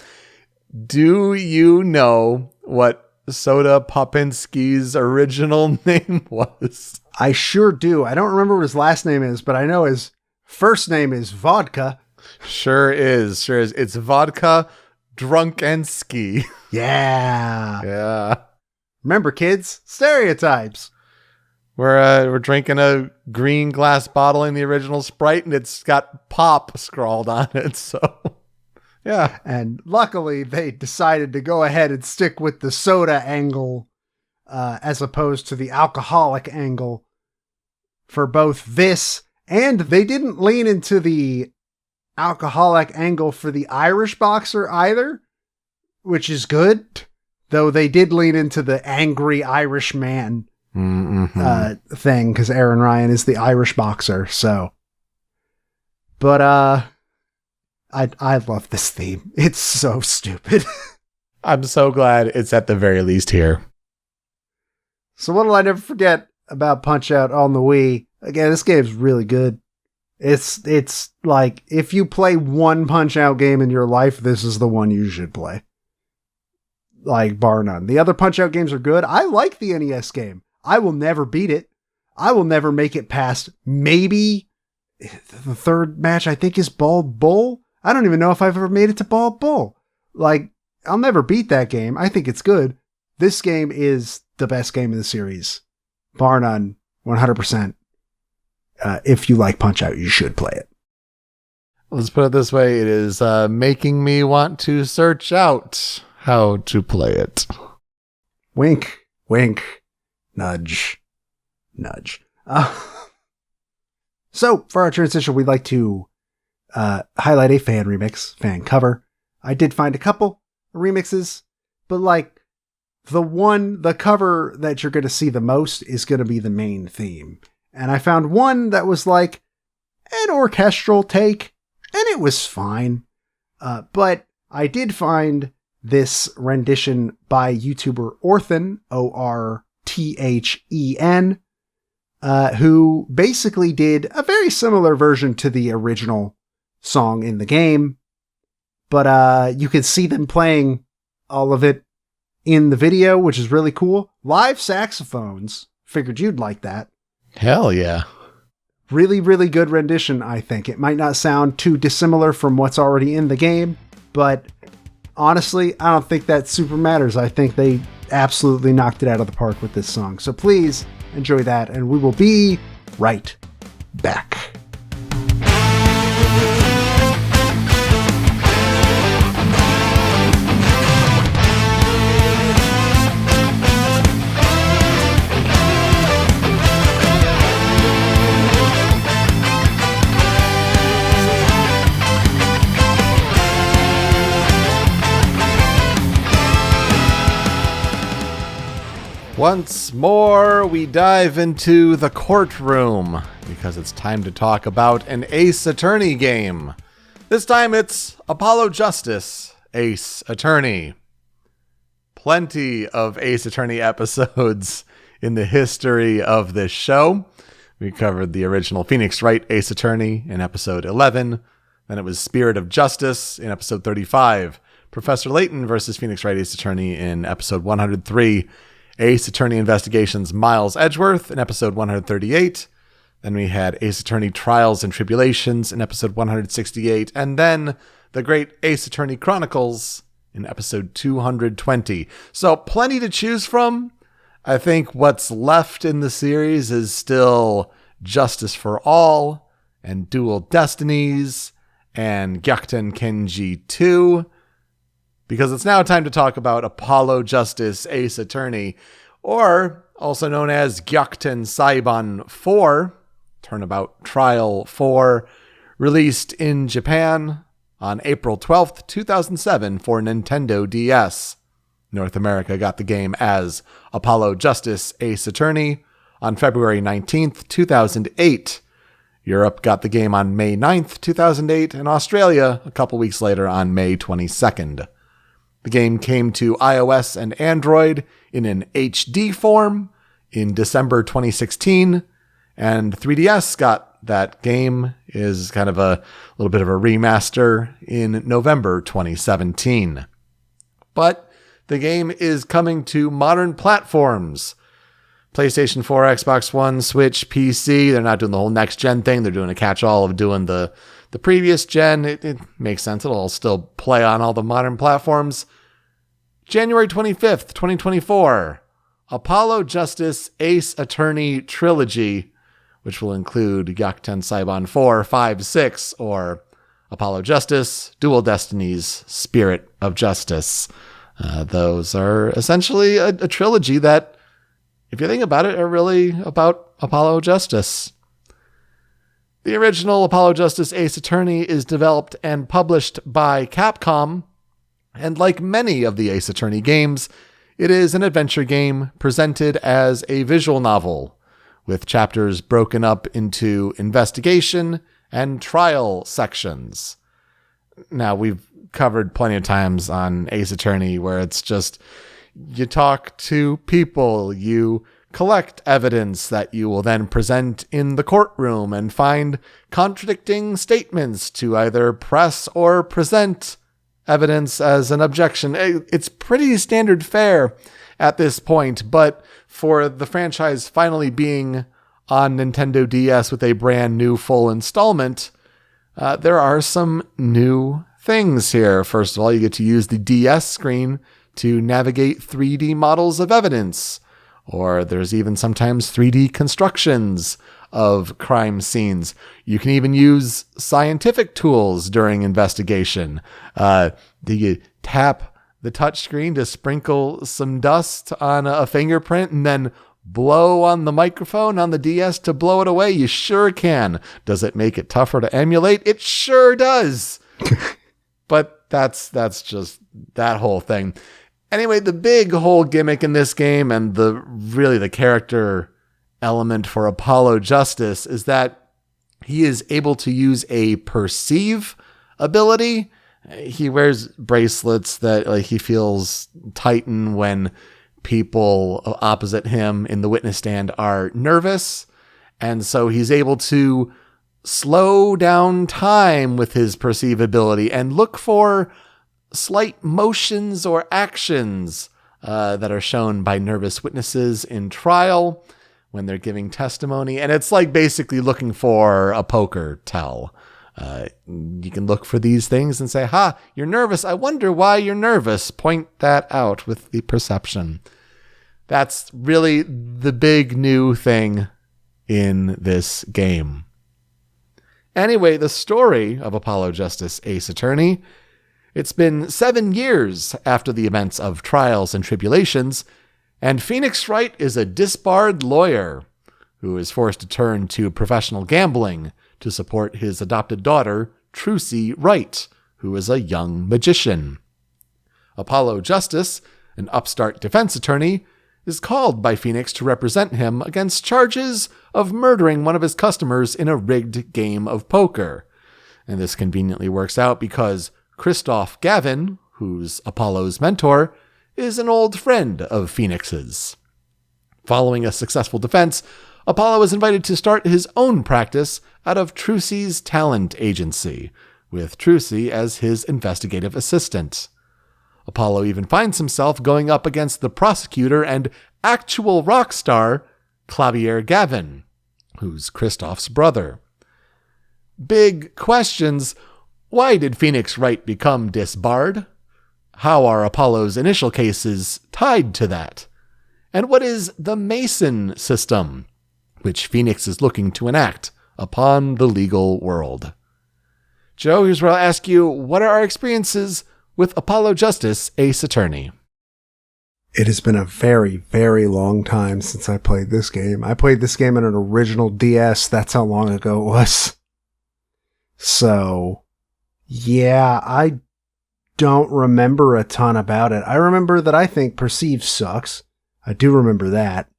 Do you know what Soda Popinski's original name was? I sure do. I don't remember what his last name is, but I know his first name is Vodka. Sure is. It's Vodka Drunk and Ski. Yeah. Yeah. Remember, kids, stereotypes. We're drinking a green glass bottle in the original Sprite, and it's got pop scrawled on it. So, yeah. And luckily, they decided to go ahead and stick with the soda angle as opposed to the alcoholic angle for both this, and they didn't lean into the alcoholic angle for the Irish boxer either, which is good. Though they did lean into the angry Irish man thing, because Aaron Ryan is the Irish boxer. So, but I love this theme. It's so stupid. I'm so glad it's at the very least here. So what'll I never forget about Punch-Out on the Wii? Again, this game's really good. It's like, if you play one Punch-Out game in your life, this is the one you should play. Like, bar none. The other Punch-Out games are good. I like the NES game. I will never beat it. I will never make it past maybe the third match, I think, is Bald Bull. I don't even know if I've ever made it to Bald Bull. Like, I'll never beat that game. I think it's good. This game is the best game in the series. Bar none. 100%. If you like Punch-Out, you should play it. Let's put it this way. It is making me want to search out how to play it. Wink, wink, nudge, nudge. So, for our transition, we'd like to highlight a fan remix, fan cover. I did find a couple remixes, but like the cover that you're going to see the most is going to be the main theme. And I found one that was like an orchestral take, and it was fine. But I did find this rendition by YouTuber Orthen, Orthen, who basically did a very similar version to the original song in the game. But you can see them playing all of it in the video, which is really cool. Live saxophones. Figured you'd like that. Hell yeah. Really, really good rendition, I think. It might not sound too dissimilar from what's already in the game, but honestly, I don't think that super matters. I think they absolutely knocked it out of the park with this song. So please enjoy that, and we will be right back. Once more, we dive into the courtroom because it's time to talk about an Ace Attorney game. This time it's Apollo Justice, Ace Attorney. Plenty of Ace Attorney episodes in the history of this show. We covered the original Phoenix Wright Ace Attorney in episode 11. Then it was Spirit of Justice in episode 35. Professor Layton versus Phoenix Wright Ace Attorney in episode 103. Ace Attorney Investigations Miles Edgeworth in episode 138. Then we had Ace Attorney Trials and Tribulations in episode 168. And then the Great Ace Attorney Chronicles in episode 220. So plenty to choose from. I think what's left in the series is still Justice for All and Dual Destinies and Gyakuten Kenji 2. Because it's now time to talk about Apollo Justice Ace Attorney, or also known as Gyakuten Saiban 4, Turnabout Trial 4, released in Japan on April 12th, 2007 for Nintendo DS. North America got the game as Apollo Justice Ace Attorney. on February 19th, 2008. Europe got the game on May 9th, 2008, and Australia a couple weeks later on May 22nd. The game came to iOS and Android in an HD form in December 2016, and 3DS got that game is kind of a little bit of a remaster in November 2017. But the game is coming to modern platforms. PlayStation 4, Xbox One, Switch, PC. They're not doing the whole next-gen thing. They're doing a catch-all of doing the previous gen. It makes sense. It'll still play on all the modern platforms. January 25th, 2024. Apollo Justice Ace Attorney Trilogy, which will include Gyakuten Saibon 4, 5, 6, or Apollo Justice, Dual Destinies, Spirit of Justice. Those are essentially a trilogy that, if you think about it, are really about Apollo Justice. The original Apollo Justice Ace Attorney is developed and published by Capcom, and like many of the Ace Attorney games, it is an adventure game presented as a visual novel, with chapters broken up into investigation and trial sections. Now, we've covered plenty of times on Ace Attorney where it's just, you talk to people, you collect evidence that you will then present in the courtroom and find contradicting statements to either press or present evidence as an objection. It's pretty standard fare at this point, but for the franchise finally being on Nintendo DS with a brand new full installment, there are some new things here. First of all, you get to use the DS screen to navigate 3D models of evidence, or there's even sometimes 3D constructions of crime scenes. You can even use scientific tools during investigation. You tap the touchscreen to sprinkle some dust on a fingerprint and then blow on the microphone on the DS to blow it away? You sure can. Does it make it tougher to emulate? It sure does. But that's just that whole thing. Anyway, the big whole gimmick in this game and the character element for Apollo Justice is that he is able to use a perceive ability. He wears bracelets that he feels tighten when people opposite him in the witness stand are nervous. And so he's able to slow down time with his perceive ability and look for slight motions or actions that are shown by nervous witnesses in trial when they're giving testimony. And it's like basically looking for a poker tell. You can look for these things and say, you're nervous. I wonder why you're nervous. Point that out with the perception. That's really the big new thing in this game. Anyway, the story of Apollo Justice Ace Attorney. It's been 7 years after the events of Trials and Tribulations, and Phoenix Wright is a disbarred lawyer who is forced to turn to professional gambling to support his adopted daughter, Trucy Wright, who is a young magician. Apollo Justice, an upstart defense attorney, is called by Phoenix to represent him against charges of murdering one of his customers in a rigged game of poker. And this conveniently works out because Christoph Gavin, who's Apollo's mentor, is an old friend of Phoenix's. Following a successful defense, Apollo is invited to start his own practice out of Trucy's talent agency, with Trucy as his investigative assistant. Apollo even finds himself going up against the prosecutor and actual rock star, Clavier Gavin, who's Christoph's brother. Big questions. Why did Phoenix Wright become disbarred? How are Apollo's initial cases tied to that? And what is the Mason system, which Phoenix is looking to enact upon the legal world? Joe, here's where I'll ask you, what are our experiences with Apollo Justice Ace Attorney? It has been a very, very long time since I played this game. I played this game on an original DS. That's how long ago it was. So, yeah, I don't remember a ton about it. I remember that I think Perceive sucks. I do remember that.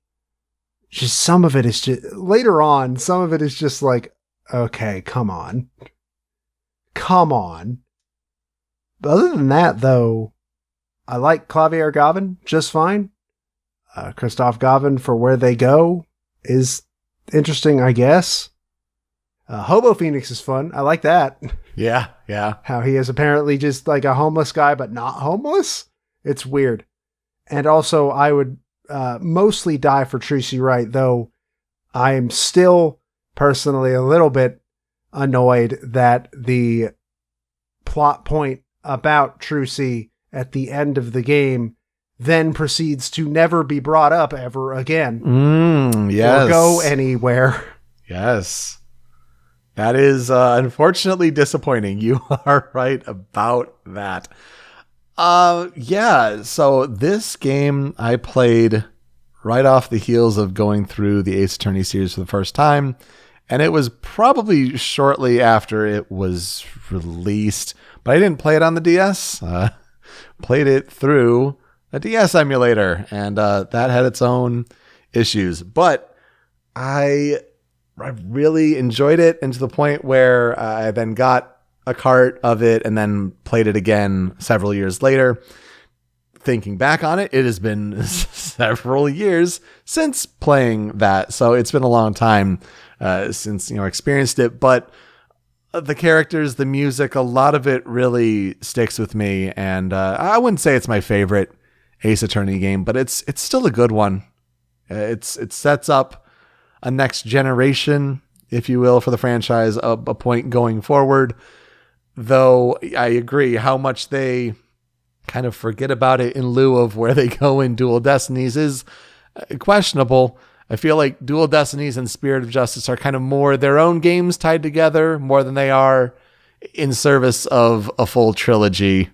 just some of it is just later on. Some of it is just like, okay, come on. But other than that, though, I like Clavier Gavin just fine. Christoph Gavin for where they go is interesting, I guess. Hobo Phoenix is fun. I like that. Yeah. How he is apparently just like a homeless guy, but not homeless. It's weird. And also, I would mostly die for Tracy Wright, though I am still personally a little bit annoyed that the plot point about Trucy at the end of the game then proceeds to never be brought up ever again. Yes. Or go anywhere. Yes. That is unfortunately disappointing. You are right about that. Yeah, so this game I played right off the heels of going through the Ace Attorney series for the first time, and it was probably shortly after it was released, but I didn't play it on the DS. Played it through a DS emulator, and that had its own issues, but I really enjoyed it, and to the point where I then got a cart of it and then played it again several years later. Thinking back on it, it has been several years since playing that, so it's been a long time since experienced it. But the characters, the music, a lot of it really sticks with me, and I wouldn't say it's my favorite Ace Attorney game, but it's still a good one. It sets up a next generation, if you will, for the franchise, a point going forward. Though I agree how much they kind of forget about it in lieu of where they go in Dual Destinies is questionable. I feel like Dual Destinies and Spirit of Justice are kind of more their own games tied together more than they are in service of a full trilogy.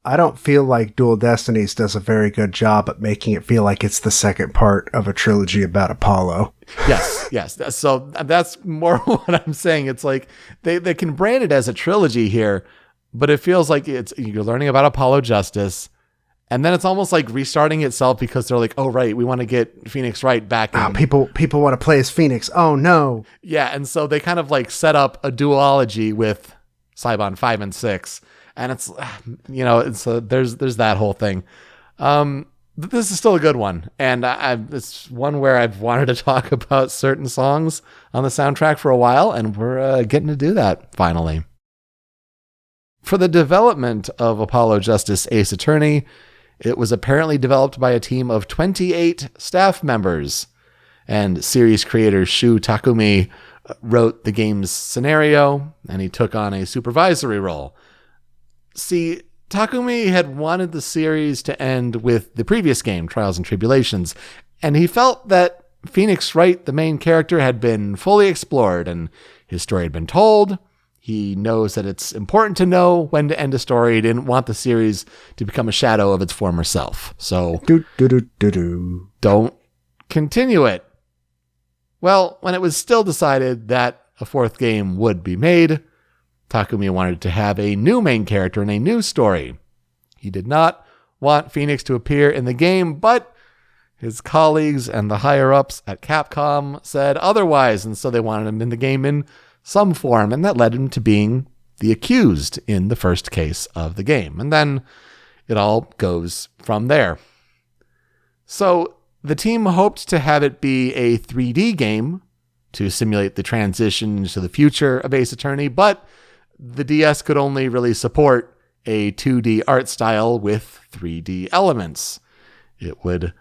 I don't feel like Dual Destinies does a very good job at making it feel like it's the second part of a trilogy about Apollo. Yes. So that's more what I'm saying. It's like they can brand it as a trilogy here, but it feels like you're learning about Apollo Justice, and then it's almost like restarting itself because they're like, oh, right, we want to get Phoenix Wright back in. People want to play as Phoenix. Oh, no. Yeah, and so they kind of like set up a duology with Cybon 5 and 6. And it's, there's that whole thing. But this is still a good one. And it's one where I've wanted to talk about certain songs on the soundtrack for a while, and we're getting to do that finally. For the development of Apollo Justice Ace Attorney, it was apparently developed by a team of 28 staff members. And series creator Shu Takumi wrote the game's scenario, and he took on a supervisory role. See, Takumi had wanted the series to end with the previous game, Trials and Tribulations, and he felt that Phoenix Wright, the main character, had been fully explored and his story had been told. He knows that it's important to know when to end a story. He didn't want the series to become a shadow of its former self. So, don't continue it. Well, when it was still decided that a fourth game would be made, Takumi wanted to have a new main character and a new story. He did not want Phoenix to appear in the game, but his colleagues and the higher-ups at Capcom said otherwise, and so they wanted him in the game in some form, and that led him to being the accused in the first case of the game. And then it all goes from there. So the team hoped to have it be a 3D game to simulate the transition into the future of Ace Attorney, but the DS could only really support a 2D art style with 3D elements. It would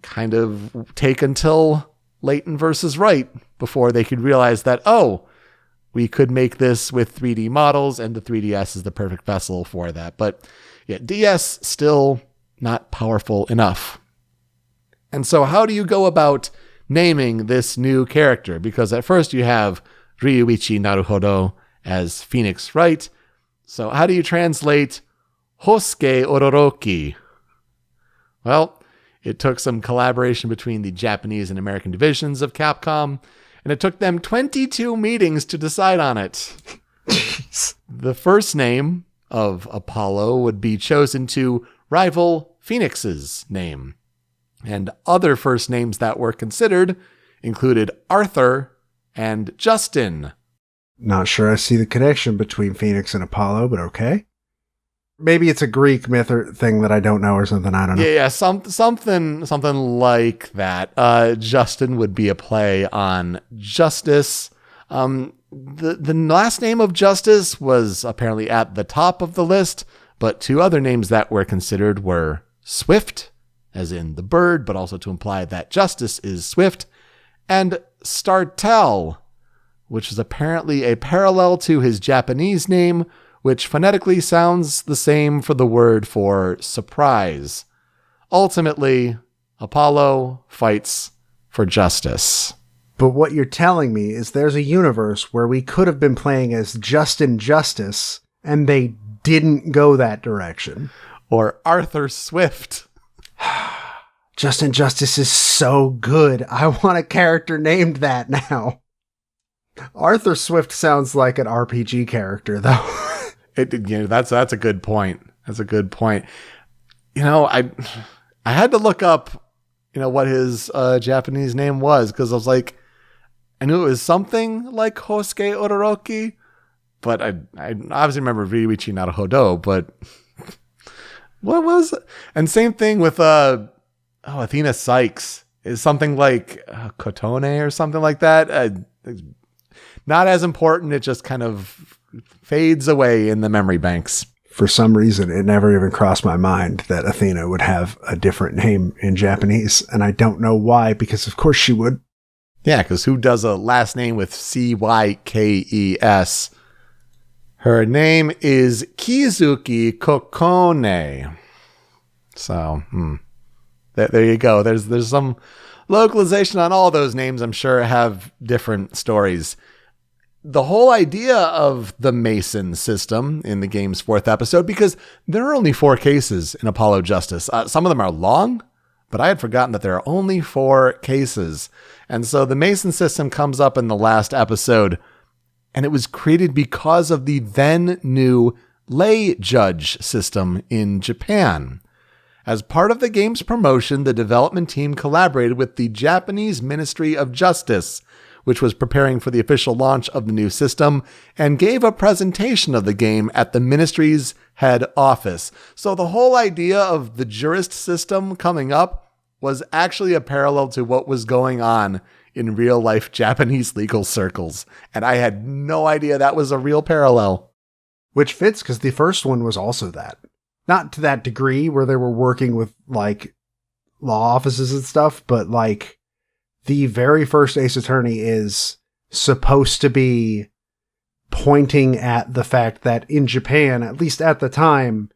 kind of take until Layton versus Wright before they could realize that, we could make this with 3D models, and the 3DS is the perfect vessel for that. But yeah, DS still not powerful enough. And so how do you go about naming this new character? Because at first you have Ryuichi Naruhodo as Phoenix Wright. So how do you translate Hosuke Ororoki? Well, it took some collaboration between the Japanese and American divisions of Capcom, and it took them 22 meetings to decide on it. Jeez. The first name of Apollo would be chosen to rival Phoenix's name. And other first names that were considered included Arthur and Justin. Not sure I see the connection between Phoenix and Apollo, but okay. Maybe it's a Greek myth or thing that I don't know or something. I don't know. Yeah, something like that. Justin would be a play on Justice. The last name of Justice was apparently at the top of the list, but two other names that were considered were Swift, as in the bird, but also to imply that Justice is swift, and Startel, which is apparently a parallel to his Japanese name, which phonetically sounds the same for the word for surprise. Ultimately, Apollo fights for justice. But what you're telling me is there's a universe where we could have been playing as Justin Justice, and they didn't go that direction. Or Arthur Swift. Justin Justice is so good. I want a character named that now. Arthur Swift sounds like an RPG character, though. That's a good point. That's a good point. I had to look up, what his Japanese name was, because I was like, I knew it was something like Hosuke Odoroki, but I obviously remember Ryuichi Naruhodo, but what was it? And same thing with Athena Sykes is something like Kotone or something like that. Not as important. It just kind of fades away in the memory banks. For some reason, it never even crossed my mind that Athena would have a different name in Japanese. And I don't know why, because of course she would. Yeah, because who does a last name with Cykes? Her name is Kizuki Kokone. So, there you go. There's some localization on all those names. I'm sure have different stories. The whole idea of the Mason system in the game's 4th episode, because there are only 4 cases in Apollo Justice. Some of them are long, but I had forgotten that there are only 4 cases. And so the Mason system comes up in the last episode, and it was created because of the then new lay judge system in Japan. As part of the game's promotion, the development team collaborated with the Japanese Ministry of Justice, which was preparing for the official launch of the new system, and gave a presentation of the game at the ministry's head office. So the whole idea of the jurist system coming up was actually a parallel to what was going on in real-life Japanese legal circles. And I had no idea that was a real parallel. Which fits, because the first one was also that. Not to that degree where they were working with, law offices and stuff, but, the very first Ace Attorney is supposed to be pointing at the fact that in Japan, at least at the time,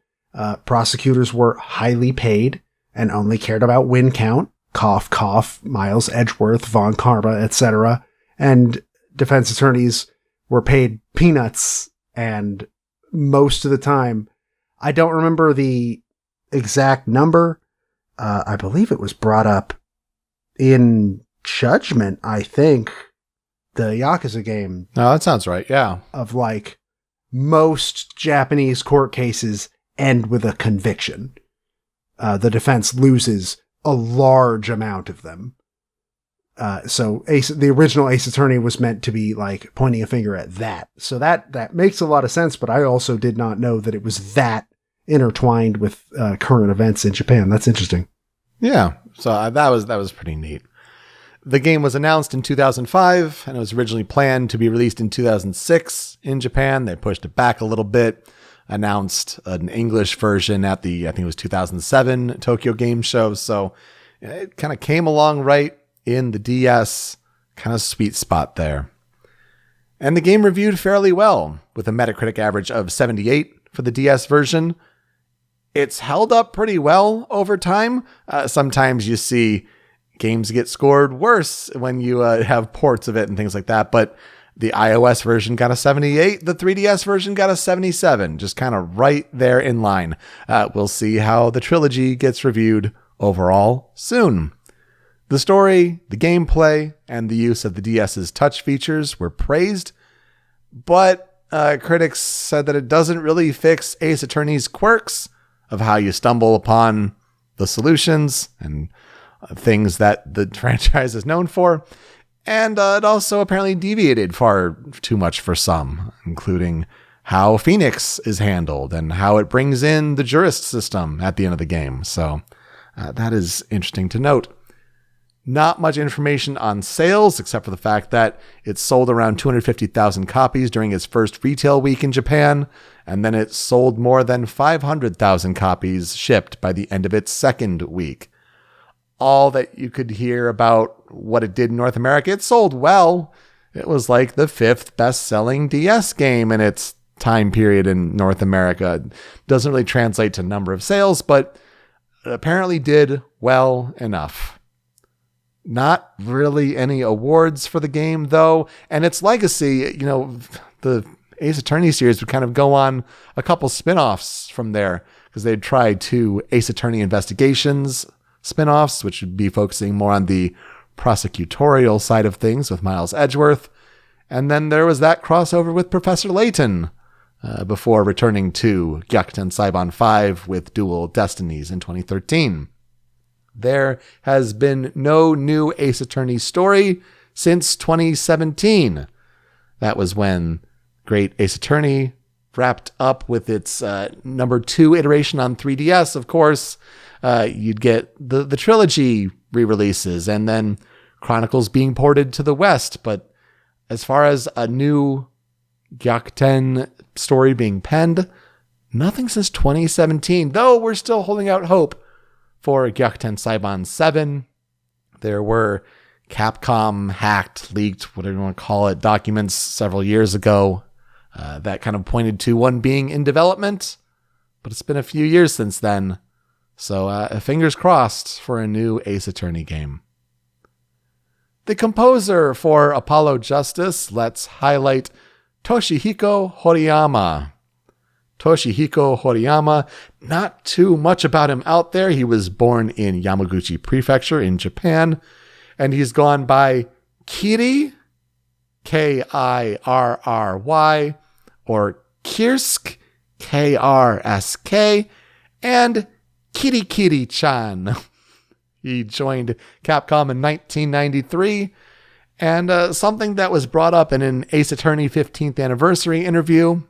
prosecutors were highly paid and only cared about win count, cough, cough, Miles Edgeworth, Von Karma, etc. And defense attorneys were paid peanuts, and most of the time, I don't remember the exact number. I believe it was brought up in Judgment, I think, the Yakuza game. No, that sounds right, yeah. Of most Japanese court cases end with a conviction. The defense loses a large amount of them. So the original Ace Attorney was meant to be pointing a finger at that. So that makes a lot of sense, but I also did not know that it was that intertwined with current events in Japan. That's interesting. Yeah, so that was pretty neat. The game was announced in 2005, and it was originally planned to be released in 2006 in Japan. They pushed it back a little bit, announced an English version at the, I think it was 2007 Tokyo Game Show. So it kind of came along right in the DS kind of sweet spot there. And the game reviewed fairly well, with a Metacritic average of 78 for the DS version. It's held up pretty well over time. Sometimes you see games get scored worse when you have ports of it and things like that. But the iOS version got a 78. The 3DS version got a 77. Just kind of right there in line. We'll see how the trilogy gets reviewed overall soon. The story, the gameplay, and the use of the DS's touch features were praised. But critics said that it doesn't really fix Ace Attorney's quirks of how you stumble upon the solutions and things that the franchise is known for. And it also apparently deviated far too much for some, including how Phoenix is handled and how it brings in the jurist system at the end of the game. So that is interesting to note. Not much information on sales, except for the fact that it sold around 250,000 copies during its first retail week in Japan, and then it sold more than 500,000 copies shipped by the end of its second week. All that you could hear about what it did in North America, it sold well. It was like the 5th best-selling DS game in its time period in North America. It doesn't really translate to number of sales, but it apparently did well enough. Not really any awards for the game, though. And its legacy, the Ace Attorney series would kind of go on a couple spin-offs from there, because they'd try 2 Ace Attorney Investigations spin-offs, which would be focusing more on the prosecutorial side of things with Miles Edgeworth. And then there was that crossover with Professor Layton before returning to Gyakuten Saiban 5 with Dual Destinies in 2013. There has been no new Ace Attorney story since 2017. That was when Great Ace Attorney wrapped up with its number 2 iteration on 3DS, of course. You'd get the trilogy re-releases and then Chronicles being ported to the West. But as far as a new Gyakuten story being penned, nothing since 2017, though we're still holding out hope for Gyakuten Saiban 7. There were Capcom hacked, leaked, whatever you want to call it, documents several years ago that kind of pointed to one being in development, but it's been a few years since then. So fingers crossed for a new Ace Attorney game. The composer for Apollo Justice, let's highlight Toshihiko Horiyama. Toshihiko Horiyama, not too much about him out there. He was born in Yamaguchi Prefecture in Japan, and he's gone by Kiri, Kirry, or Kirsk, Krsk, and Kirikiri-chan. He joined Capcom in 1993, and something that was brought up in an Ace Attorney 15th anniversary interview,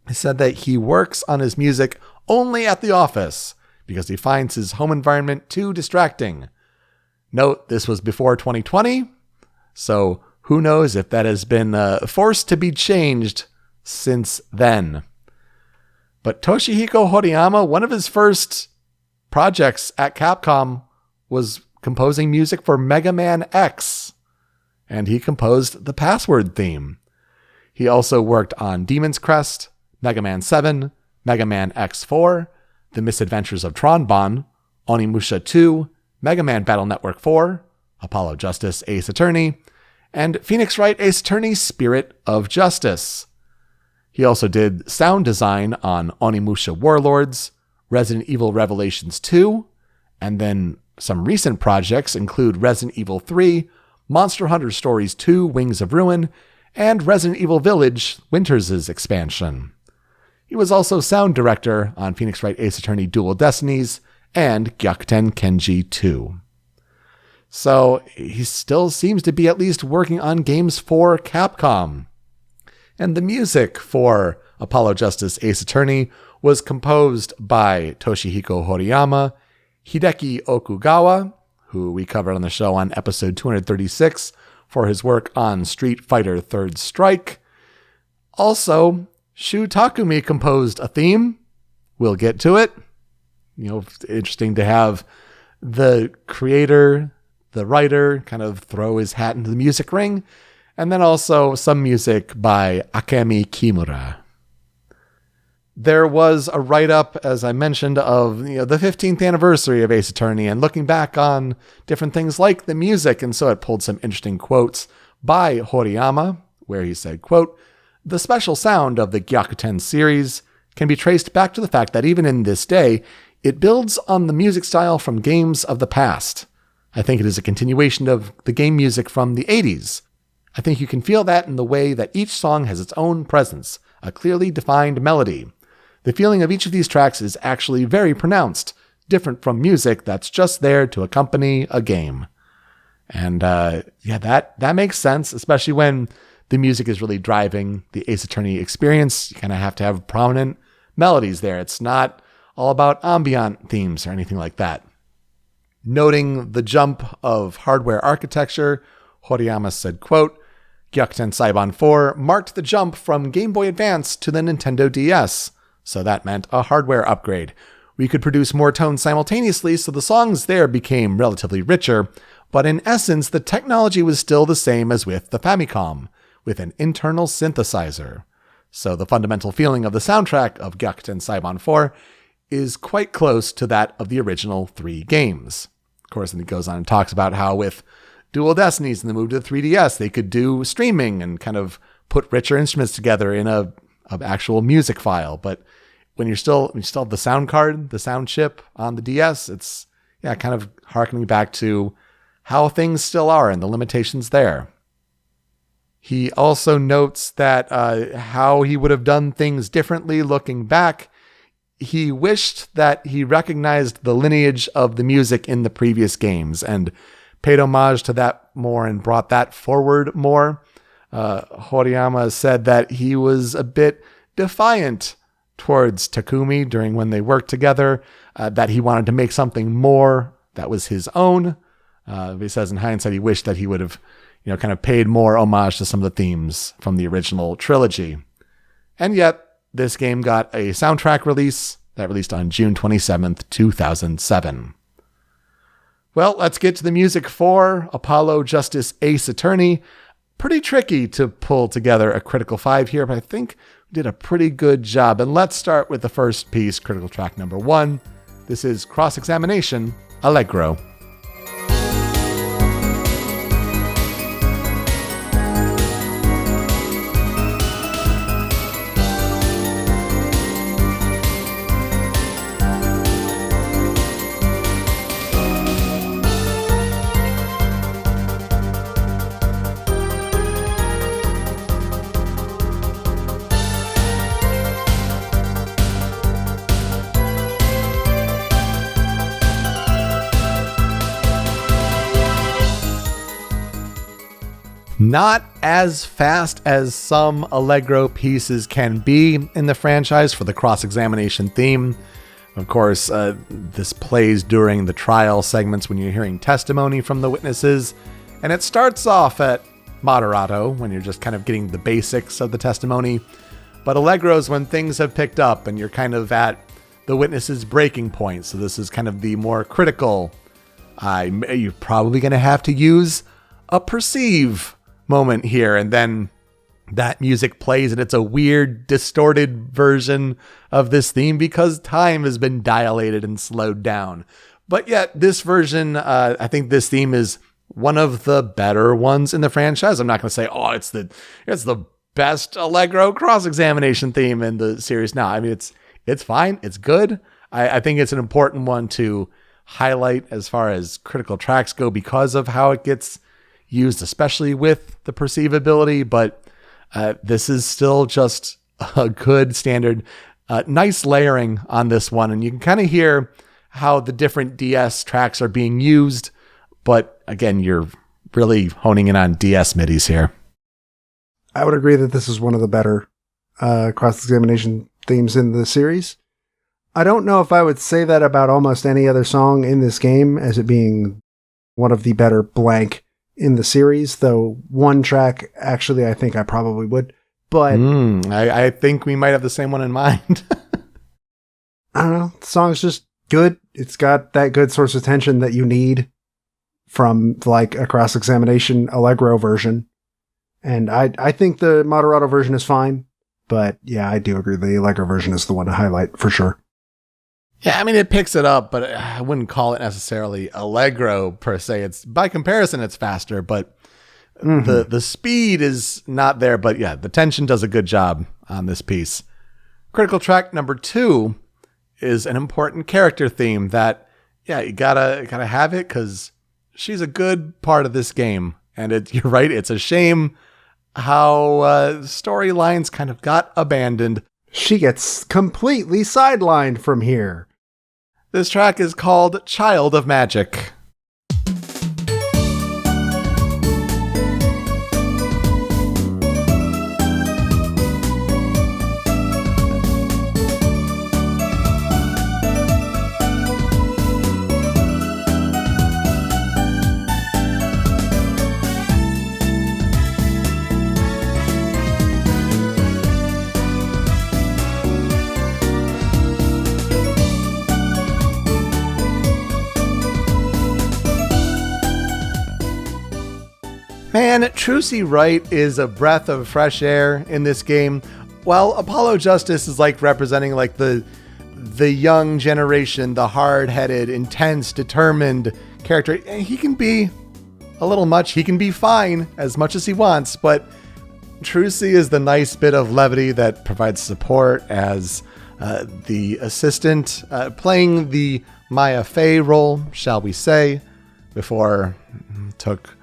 he said that he works on his music only at the office because he finds his home environment too distracting. Note, this was before 2020, so who knows if that has been forced to be changed since then. But Toshihiko Horiyama, one of his first projects at Capcom was composing music for Mega Man X, and he composed the Password theme. He also worked on Demon's Crest, Mega Man 7, Mega Man X4, The Misadventures of Tronbon, Onimusha 2, Mega Man Battle Network 4, Apollo Justice Ace Attorney, and Phoenix Wright Ace Attorney Spirit of Justice. He also did sound design on Onimusha Warlords, Resident Evil Revelations 2, and then some recent projects include Resident Evil 3, Monster Hunter Stories 2, Wings of Ruin, and Resident Evil Village, Winters' expansion. He was also sound director on Phoenix Wright Ace Attorney Dual Destinies and Gyakuten Kenji 2. So he still seems to be at least working on games for Capcom. And the music for Apollo Justice Ace Attorney was composed by Toshihiko Horiyama, Hideki Okugawa, who we covered on the show on episode 236 for his work on Street Fighter Third Strike. Also, Shu Takumi composed a theme. We'll get to it. Interesting to have the creator, the writer, kind of throw his hat into the music ring. And then also some music by Akemi Kimura. There was a write-up, as I mentioned, of the 15th anniversary of Ace Attorney and looking back on different things like the music. And so it pulled some interesting quotes by Horiyama, where he said, quote, "The special sound of the Gyakuten series can be traced back to the fact that even in this day, it builds on the music style from games of the past. I think it is a continuation of the game music from the 80s. I think you can feel that in the way that each song has its own presence, a clearly defined melody. The feeling of each of these tracks is actually very pronounced, different from music that's just there to accompany a game." And that makes sense, especially when the music is really driving the Ace Attorney experience. You kind of have to have prominent melodies there. It's not all about ambient themes or anything like that. Noting the jump of hardware architecture, Horiyama said, quote, Gyakuten Saiban 4 marked the jump from Game Boy Advance to the Nintendo DS. So that meant a hardware upgrade. We could produce more tones simultaneously, so the songs there became relatively richer, but in essence, the technology was still the same as with the Famicom, with an internal synthesizer. So the fundamental feeling of the soundtrack of Gyakuten Saiban 4 is quite close to that of the original 3 games. Of course, and he goes on and talks about how with Dual Destinies and the move to the 3DS, they could do streaming and kind of put richer instruments together in a actual music file. But when you still have the sound card, the sound chip on the DS, it's kind of harkening back to how things still are and the limitations there. He also notes that how he would have done things differently looking back. He wished that he recognized the lineage of the music in the previous games and paid homage to that more and brought that forward more. Horiyama said that he was a bit defiant towards Takumi during when they worked together, that he wanted to make something more that was his own. He says in hindsight, he wished that he would have, kind of paid more homage to some of the themes from the original trilogy. And yet, this game got a soundtrack release that released on June 27th, 2007. Well, let's get to the music for Apollo Justice Ace Attorney. Pretty tricky to pull together a Critical 5 here, but I think we did a pretty good job. And let's start with the first piece, Critical Track number 1. This is Cross-Examination, Allegro. Not as fast as some Allegro pieces can be in the franchise for the cross-examination theme. Of course, this plays during the trial segments when you're hearing testimony from the witnesses, and it starts off at moderato when you're just kind of getting the basics of the testimony, but Allegro is when things have picked up and you're kind of at the witness's breaking point. So this is kind of the more critical. You're probably going to have to use a perceive moment here, and then that music plays and it's a weird distorted version of this theme because time has been dilated and slowed down. But yet this version, I think this theme is one of the better ones in the franchise. I'm not going to say, oh, it's the best Allegro cross-examination theme in the series. No, I mean, it's fine. It's good. I think it's an important one to highlight as far as critical tracks go because of how it gets used, especially with the perceivability, but this is still just a good standard, nice layering on this one. And you can kind of hear how the different DS tracks are being used. But again, you're really honing in on DS midis here. I would agree that this is one of the better cross-examination themes in the series. I don't know if I would say that about almost any other song in this game as it being one of the better blank in the series, though one track, actually, I think I probably would. But I think we might have the same one in mind. I don't know. The song's just good. It's got that good source of tension that you need from like a cross-examination Allegro version. And I think the moderato version is fine. But yeah, I do agree the Allegro version is the one to highlight for sure. Yeah, I mean, it picks it up, but I wouldn't call it necessarily Allegro per se. It's by comparison, it's faster, but the speed is not there. But yeah, the tension does a good job on this piece. Critical track number 2 is an important character theme that, yeah, you gotta have it because she's a good part of this game. And you're right, it's a shame how storylines kind of got abandoned. She gets completely sidelined from here. This track is called Child of Magic. Man, Trucy Wright is a breath of fresh air in this game. While Apollo Justice is like representing like the young generation, the hard-headed, intense, determined character, he can be a little much. He can be fine as much as he wants, but Trucy is the nice bit of levity that provides support as the assistant, playing the Maya Fey role, shall we say, before took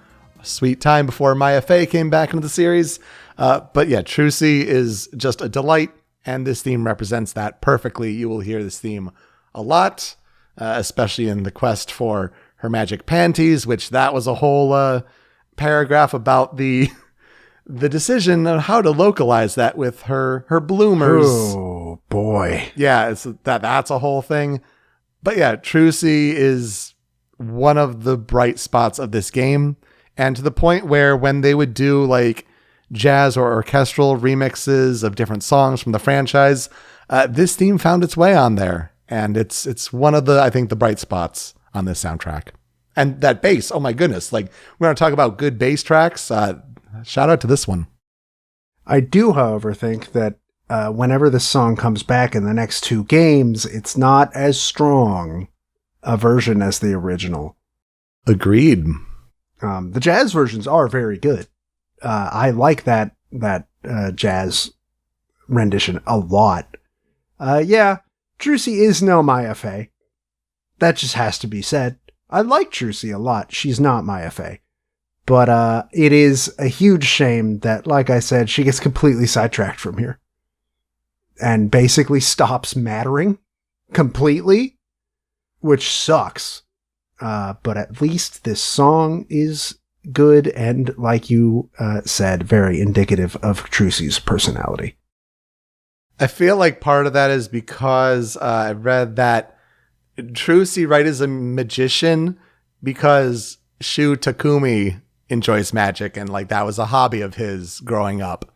a sweet time before Maya Fey came back into the series. But yeah, Trucy is just a delight, and this theme represents that perfectly. You will hear this theme a lot, especially in the quest for her magic panties, which that was a whole paragraph about the decision on how to localize that with her bloomers. Oh boy. Yeah, that's a whole thing. But yeah, Trucy is one of the bright spots of this game. And to the point where when they would do like jazz or orchestral remixes of different songs from the franchise, this theme found its way on there. And it's one of the, I think, the bright spots on this soundtrack. And that bass, oh my goodness. Like, we're going to talk about good bass tracks. Shout out to this one. I do, however, think that whenever this song comes back in the next two games, it's not as strong a version as the original. Agreed. The jazz versions are very good. I like that jazz rendition a lot. Yeah, Trucy is no Maya Fey. That just has to be said. I like Trucy a lot. She's not Maya Fey. But it is a huge shame that, like I said, she gets completely sidetracked from here. And basically stops mattering completely, which sucks. But at least this song is good and, like you said, very indicative of Trucy's personality. I feel like part of that is because I read that Trucy Wright is a magician because Shu Takumi enjoys magic, and like that was a hobby of his growing up.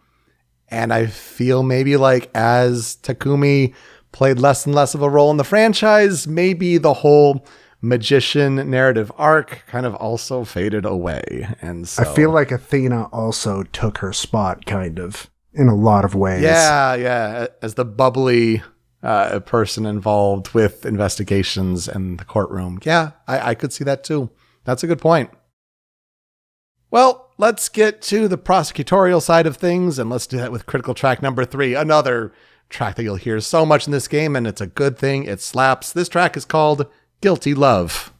And I feel maybe like as Takumi played less and less of a role in the franchise, maybe the whole magician narrative arc kind of also faded away. And so I feel like Athena also took her spot kind of in a lot of ways. Yeah. As the bubbly person involved with investigations and the courtroom. Yeah, I could see that too. That's a good point. Well, let's get to the prosecutorial side of things, and let's do that with critical track number 3, another track that you'll hear so much in this game, and it's a good thing. It slaps. This track is called Guilty Love.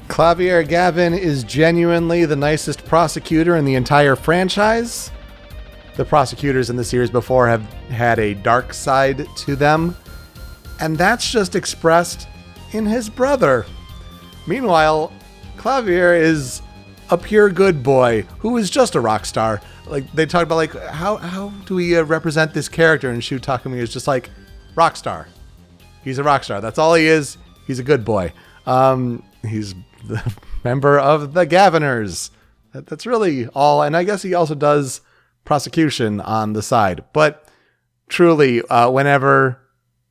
Clavier Gavin is genuinely the nicest prosecutor in the entire franchise. The prosecutors in the series before have had a dark side to them, and that's just expressed in his brother. Meanwhile, Clavier is a pure good boy who is just a rock star. Like, they talk about, like, how do we represent this character? And Shu Takumi is just like, rock star. He's a rock star. That's all he is. He's a good boy. He's the member of the Gaviners. That's really all. And I guess he also does prosecution on the side. But truly, whenever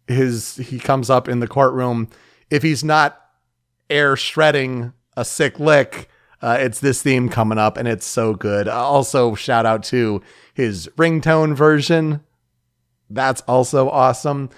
he comes up in the courtroom, if he's not air shredding a sick lick, it's this theme coming up, and it's so good. Also, shout out to his ringtone version. That's also awesome.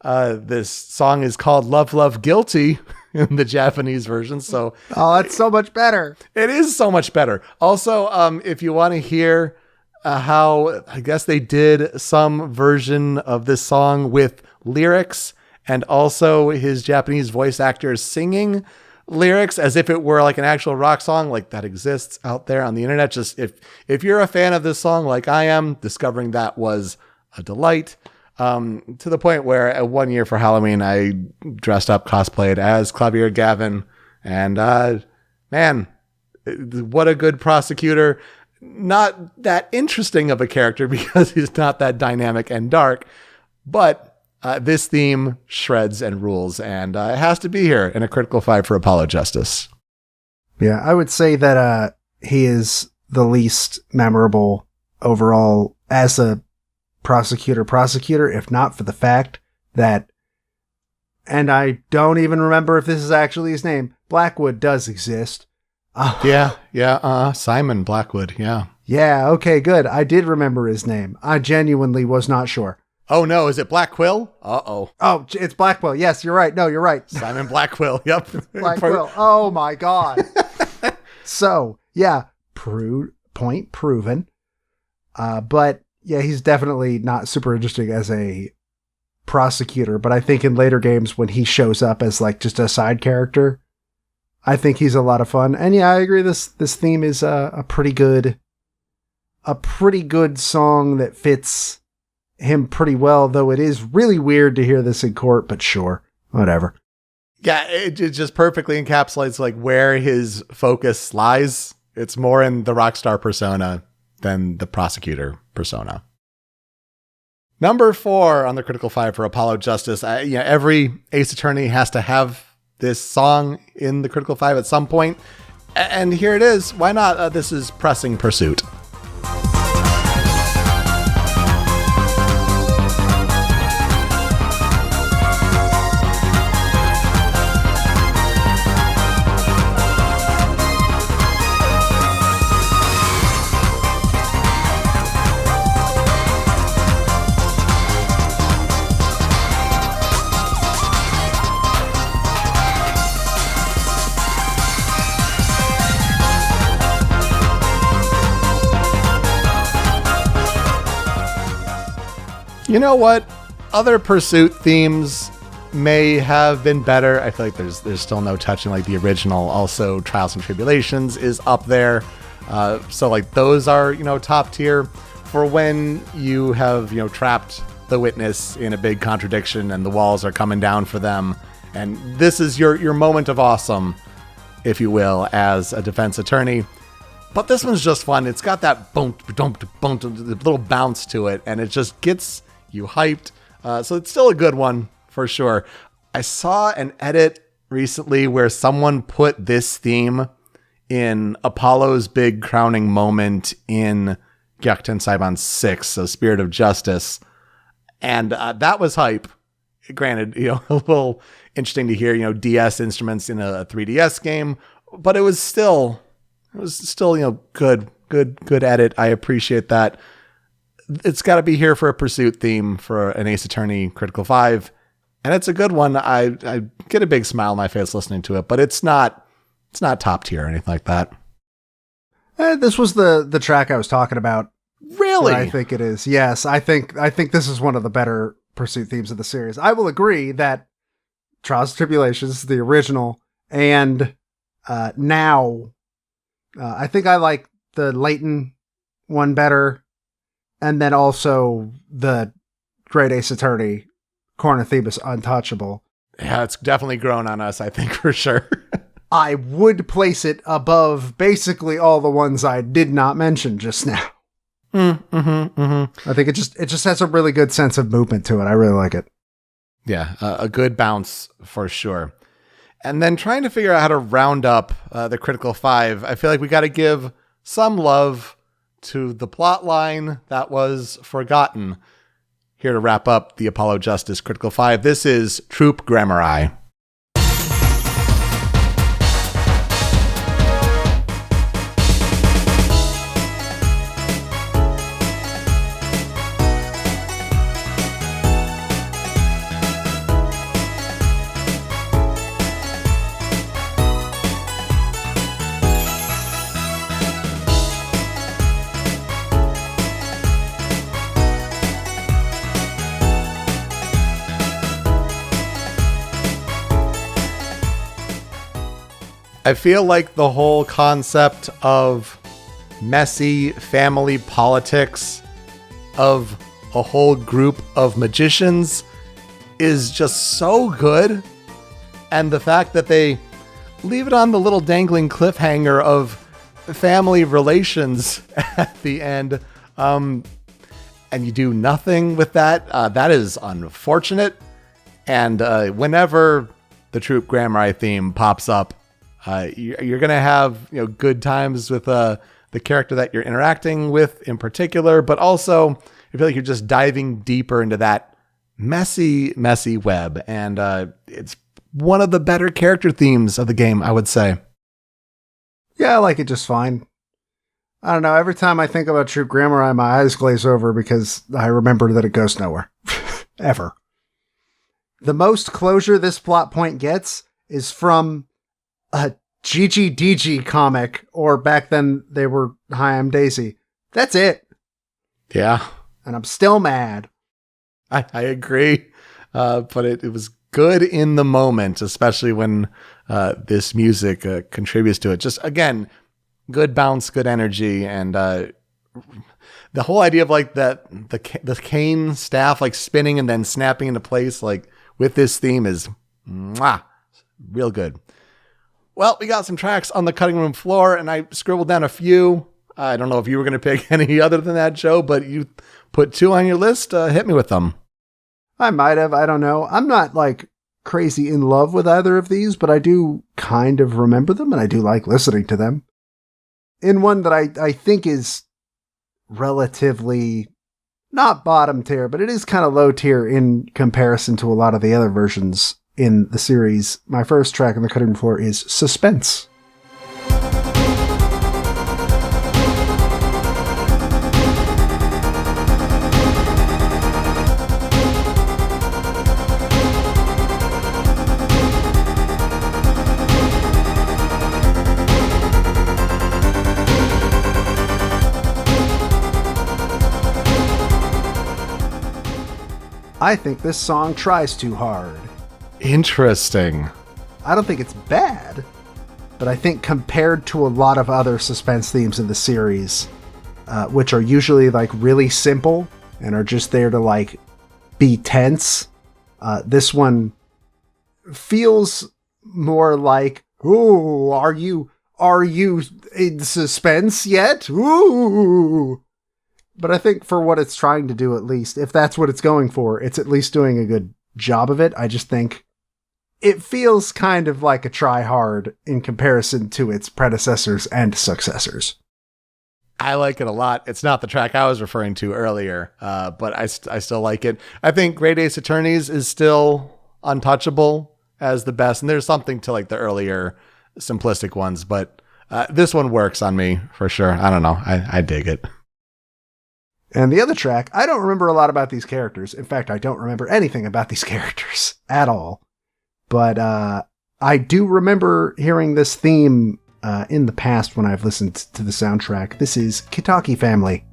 This song is called Love, Love, Guilty in the Japanese version. So, oh, that's so much better. It is so much better. Also, if you want to hear how, I guess they did some version of this song with lyrics and also his Japanese voice actors singing lyrics as if it were like an actual rock song, like that exists out there on the internet. Just if you're a fan of this song, like I am, discovering that was a delight. To the point where at 1 year for Halloween, I dressed up, cosplayed as Clavier Gavin, and man, What a good prosecutor. Not that interesting of a character because he's not that dynamic and dark, but this theme shreds and rules, and it has to be here in a critical 5 for Apollo Justice. Yeah, I would say that he is the least memorable overall as a prosecutor, if not for the fact that, and I don't even remember if this is actually his name, Blackwood does exist. Simon Blackwood, yeah. Yeah, okay, good. I did remember his name. I genuinely was not sure. Oh, no, is it Black Quill? Uh-oh. Oh, it's Blackwell. Yes, you're right. No, you're right. Simon Blackwill, yep. Blackwell. Oh, my God. So, yeah, point proven. But, yeah, he's definitely not super interesting as a prosecutor, but I think in later games when he shows up as, like, just a side character, I think he's a lot of fun. And yeah, I agree. This theme is a pretty good song that fits him pretty well, though it is really weird to hear this in court, but sure, whatever. Yeah, it just perfectly encapsulates like where his focus lies. It's more in the rock star persona than the prosecutor persona. Number 4 on the critical 5 for Apollo Justice. Every Ace Attorney has to have this song in the critical 5 at some point. And here it is. Why not? This is Pressing Pursuit. You know what? Other Pursuit themes may have been better. I feel like there's still no touching like the original. Also, Trials and Tribulations is up there. So like those are, top tier for when you have, trapped the witness in a big contradiction and the walls are coming down for them. And this is your moment of awesome, if you will, as a defense attorney. But this one's just fun. It's got that little bounce to it, and it just gets you hyped. So it's still a good one for sure. I saw an edit recently where someone put this theme in Apollo's big crowning moment in Gyakuten Saiban 6, so Spirit of Justice. And that was hype. Granted, a little interesting to hear, DS instruments in a 3DS game, but it was still good edit. I appreciate that. It's got to be here for a Pursuit theme for an Ace Attorney Critical 5. And it's a good one. I get a big smile on my face listening to it, but it's not top tier or anything like that. This was the track I was talking about. Really? I think it is. Yes, I think this is one of the better Pursuit themes of the series. I will agree that Trials and Tribulations, the original, and now I think I like the Leighton one better. And then also the Great Ace Attorney corner theme is untouchable. Yeah, it's definitely grown on us, I think, for sure. I would place it above basically all the ones I did not mention just now. I think it just has a really good sense of movement to it. I really like it. Yeah, a good bounce for sure. And then trying to figure out how to round up the critical 5, I feel like we got to give some love to the plot line that was forgotten. Here to wrap up the Apollo Justice Critical 5, this is Troop Grammari. I feel like the whole concept of messy family politics of a whole group of magicians is just so good. And the fact that they leave it on the little dangling cliffhanger of family relations at the end, and you do nothing with that. That is unfortunate. And whenever the Troop Grammar theme pops up, you're going to have good times with the character that you're interacting with in particular, but also I feel like you're just diving deeper into that messy web. And it's one of the better character themes of the game, I would say. Yeah, I like it just fine. I don't know. Every time I think about Troop Grammar, my eyes glaze over because I remember that it goes nowhere. Ever. The most closure this plot point gets is from a GGDG comic, or back then they were Hi, I'm Daisy. That's it. Yeah. And I'm still mad. I agree. But it was good in the moment, especially when this music contributes to it. Just, again, good bounce, good energy, and the whole idea of like the cane staff like spinning and then snapping into place like with this theme is real good. Well, we got some tracks on the cutting room floor, and I scribbled down a few. I don't know if you were going to pick any other than that, Joe, but you put 2 on your list. Hit me with them. I might have. I don't know. I'm not like crazy in love with either of these, but I do kind of remember them, and I do like listening to them. In one that I think is relatively not bottom tier, but it is kind of low tier in comparison to a lot of the other versions in the series. My first track on the cutting room floor is Suspense. I think this song tries too hard. Interesting. I don't think it's bad, but I think compared to a lot of other suspense themes in the series, which are usually like really simple and are just there to like be tense, this one feels more like, ooh, are you in suspense yet? Ooh. But I think for what it's trying to do, at least, if that's what it's going for, it's at least doing a good job of it. I just think it feels kind of like a try hard in comparison to its predecessors and successors. I like it a lot. It's not the track I was referring to earlier, but I still like it. I think Great Ace Attorneys is still untouchable as the best, and there's something to like the earlier simplistic ones, but this one works on me for sure. I don't know. I dig it. And the other track, I don't remember a lot about these characters. In fact, I don't remember anything about these characters at all. But I do remember hearing this theme in the past when I've listened to the soundtrack. This is Kitaki Family.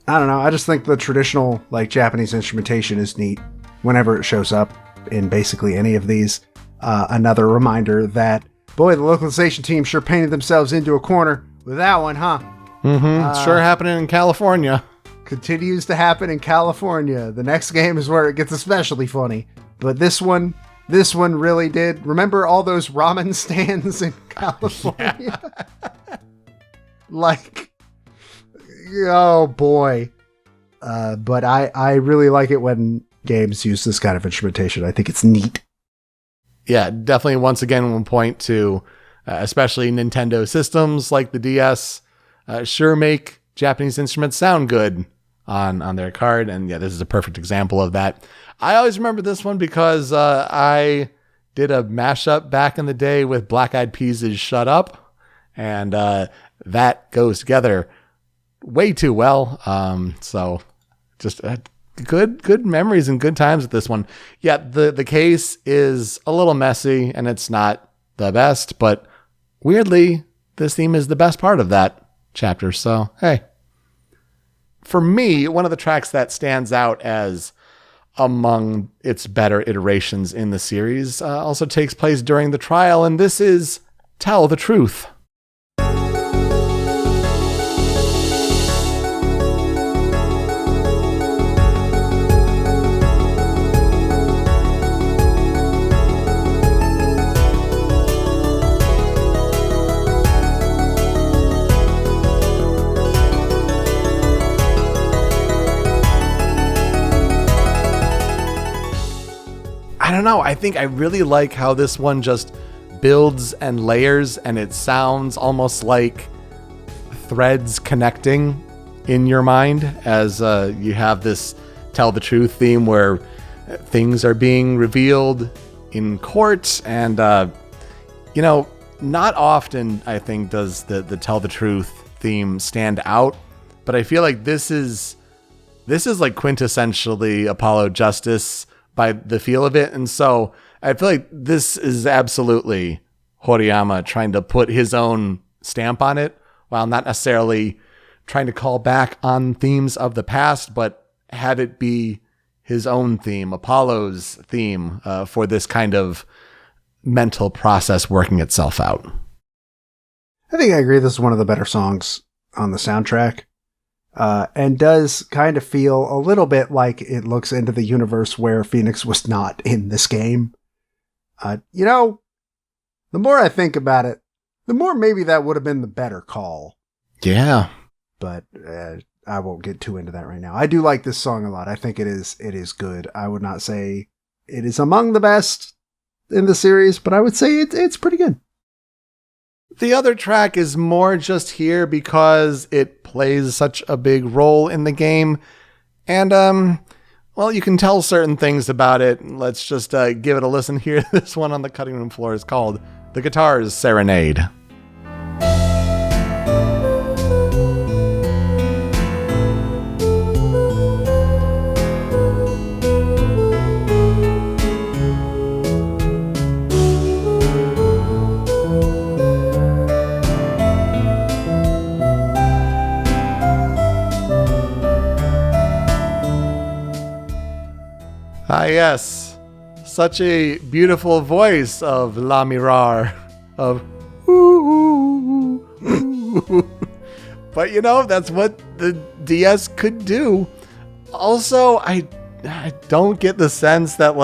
I don't know. I just think the traditional like Japanese instrumentation is neat whenever it shows up in basically any of these. Another reminder that, boy, the localization team sure painted themselves into a corner with that one, huh? Mm-hmm. It's sure happening in California. Continues to happen in California. The next game is where it gets especially funny. But this one really did. Remember all those ramen stands in California? Yeah. Like... Oh boy. But I really like it when games use this kind of instrumentation. I think it's neat. Yeah, definitely once again we'll point to especially Nintendo systems like the DS sure make Japanese instruments sound good on their card. And yeah, this is a perfect example of that. I always remember this one because I did a mashup back in the day with Black Eyed Peas' Shut Up. And that goes together way too well. So just good memories and good times with this one. Yeah, the case is a little messy and it's not the best, but weirdly, this theme is the best part of that chapter. So, hey, for me, one of the tracks that stands out as among its better iterations in the series also takes place during the trial, and this is Tell the Truth. I don't know. I think I really like how this one just builds and layers, and it sounds almost like threads connecting in your mind as you have this Tell the Truth theme where things are being revealed in court. And, not often, I think, does the Tell the Truth theme stand out. But I feel like this is like quintessentially Apollo Justice by the feel of it. And so I feel like this is absolutely Horiyama trying to put his own stamp on it, while not necessarily trying to call back on themes of the past, but have it be his own theme, Apollo's theme, for this kind of mental process working itself out. I think I agree. This is one of the better songs on the soundtrack. And does kind of feel a little bit like it looks into the universe where Phoenix was not in this game. The more I think about it, the more maybe that would have been the better call. Yeah. But I won't get too into that right now. I do like this song a lot. I think it is good. I would not say it is among the best in the series, but I would say it's pretty good. The other track is more just here because it plays such a big role in the game. And, you can tell certain things about it. Let's just give it a listen here. This one on the cutting room floor is called The Guitar's Serenade. Ah, yes. Such a beautiful voice of La Mirar, of ooh, ooh. But that's what the DS could do. Also, I don't get the sense that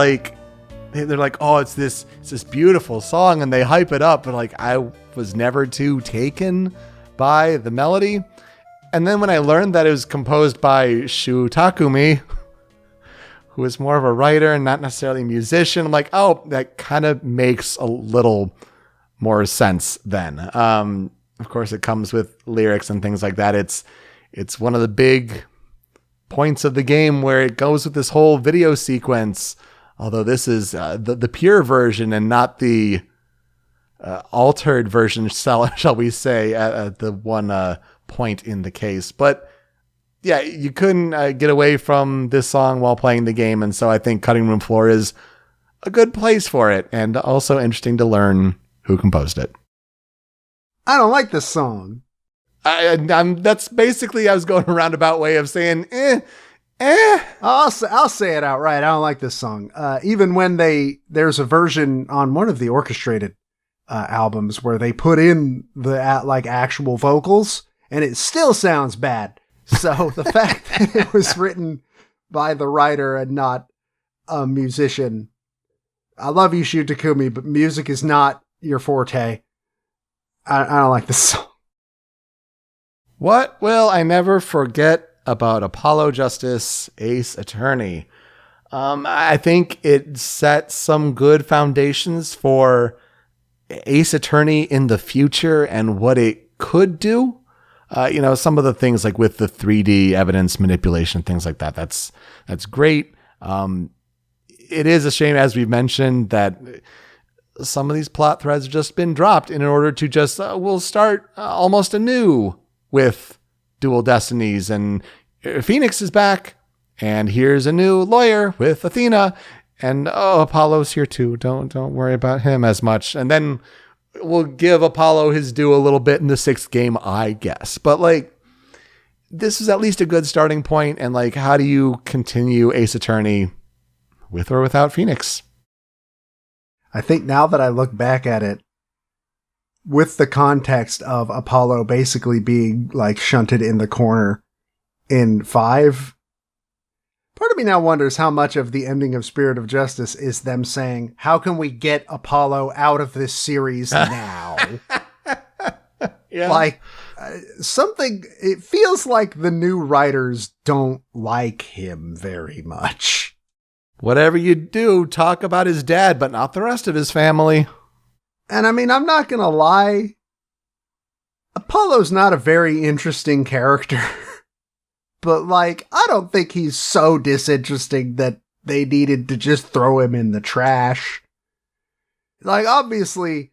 they're like, oh, it's this beautiful song, and they hype it up, but I was never too taken by the melody. And then when I learned that it was composed by Shu Takumi, who is more of a writer and not necessarily a musician, I'm like, oh, that kind of makes a little more sense then. Of course, it comes with lyrics and things like that. It's one of the big points of the game where it goes with this whole video sequence, although this is the pure version and not the altered version, shall we say, at the one point in the case. But yeah, you couldn't get away from this song while playing the game, and so I think Cutting Room Floor is a good place for it, and also interesting to learn who composed it. I don't like this song. That's basically, I was going a roundabout way of saying, I'll say it outright. I don't like this song. Even when there's a version on one of the orchestrated albums where they put in the actual vocals, and it still sounds bad. So the fact that it was written by the writer and not a musician, I love you, Shu Takumi, but music is not your forte. I don't like this song. What will I never forget about Apollo Justice Ace Attorney? I think it set some good foundations for Ace Attorney in the future and what it could do. Some of the things like with the 3D evidence manipulation, things like that. That's great. It is a shame, as we've mentioned, that some of these plot threads have just been dropped in order to just, we'll start almost anew with Dual Destinies, and Phoenix is back, and here's a new lawyer with Athena, and Apollo's here too. Don't worry about him as much. And then we'll give Apollo his due a little bit in the 6th game, I guess. But this is at least a good starting point. And like, how do you continue Ace Attorney with or without Phoenix? I think now that I look back at it, with the context of Apollo basically being like shunted in the corner in 5, part of me now wonders how much of the ending of Spirit of Justice is them saying, how can we get Apollo out of this series now? Yeah. Like, something, it feels like the new writers don't like him very much. Whatever you do, talk about his dad, but not the rest of his family. And I mean, I'm not going to lie. Apollo's not a very interesting character. But like, I don't think he's so disinteresting that they needed to just throw him in the trash. Like, obviously,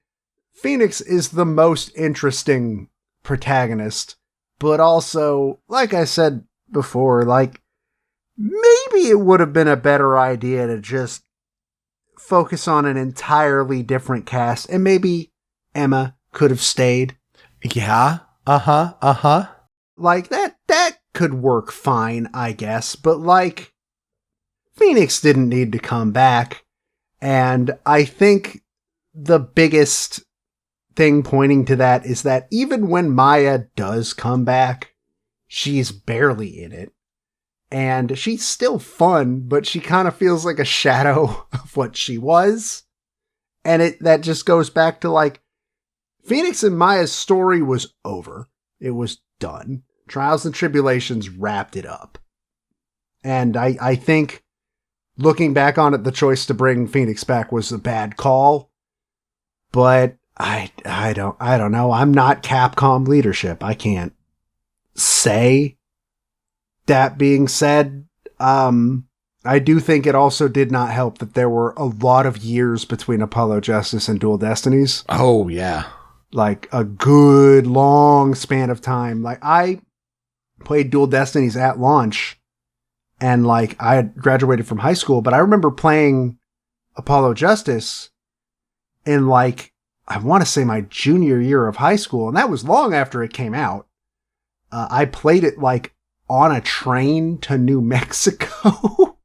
Phoenix is the most interesting protagonist. But also, like I said before, like, maybe it would have been a better idea to just focus on an entirely different cast, and maybe Emma could have stayed. Yeah. Like, that could work fine, I guess, but like, Phoenix didn't need to come back, and I think the biggest thing pointing to that is that even when Maya does come back, she's barely in it. And she's still fun, but she kind of feels like a shadow of what she was. And that just goes back to like, Phoenix and Maya's story was over. It was done. Trials and Tribulations wrapped it up. And I think looking back on it, the choice to bring Phoenix back was a bad call. But I don't know. I'm not Capcom leadership. I can't say. That being said, I do think it also did not help that there were a lot of years between Apollo Justice and Dual Destinies. Oh, yeah. Like a good long span of time. Like, I played Dual Destinies at launch, and like, I had graduated from high school, but I remember playing Apollo Justice in like, I want to say my junior year of high school, and that was long after it came out. I played it like on a train to New Mexico.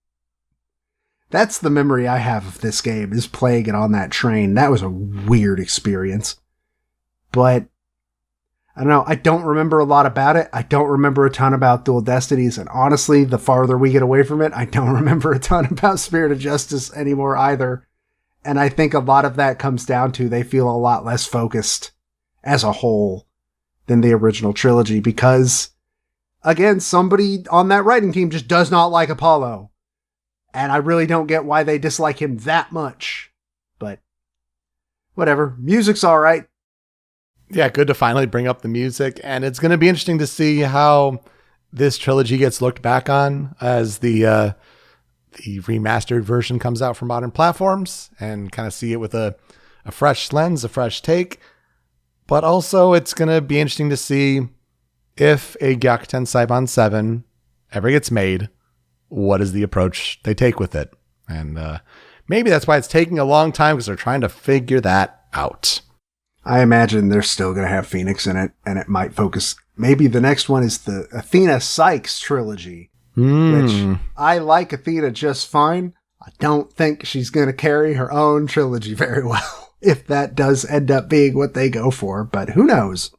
That's the memory I have of this game, is playing it on that train. That was a weird experience. But I don't know. I don't remember a lot about it. I don't remember a ton about Dual Destinies. And honestly, the farther we get away from it, I don't remember a ton about Spirit of Justice anymore either. And I think a lot of that comes down to they feel a lot less focused as a whole than the original trilogy, because again, somebody on that writing team just does not like Apollo. And I really don't get why they dislike him that much. But whatever. Music's all right. Yeah, good to finally bring up the music. And it's going to be interesting to see how this trilogy gets looked back on as the remastered version comes out for modern platforms, and kind of see it with a fresh lens, a fresh take. But also, it's going to be interesting to see if a Gyakuten Saiban 7 ever gets made, what is the approach they take with it? And maybe that's why it's taking a long time, because they're trying to figure that out. I imagine they're still going to have Phoenix in it, and it might focus. Maybe the next one is the Athena Sykes trilogy, which I like Athena just fine. I don't think she's going to carry her own trilogy very well, if that does end up being what they go for, but who knows?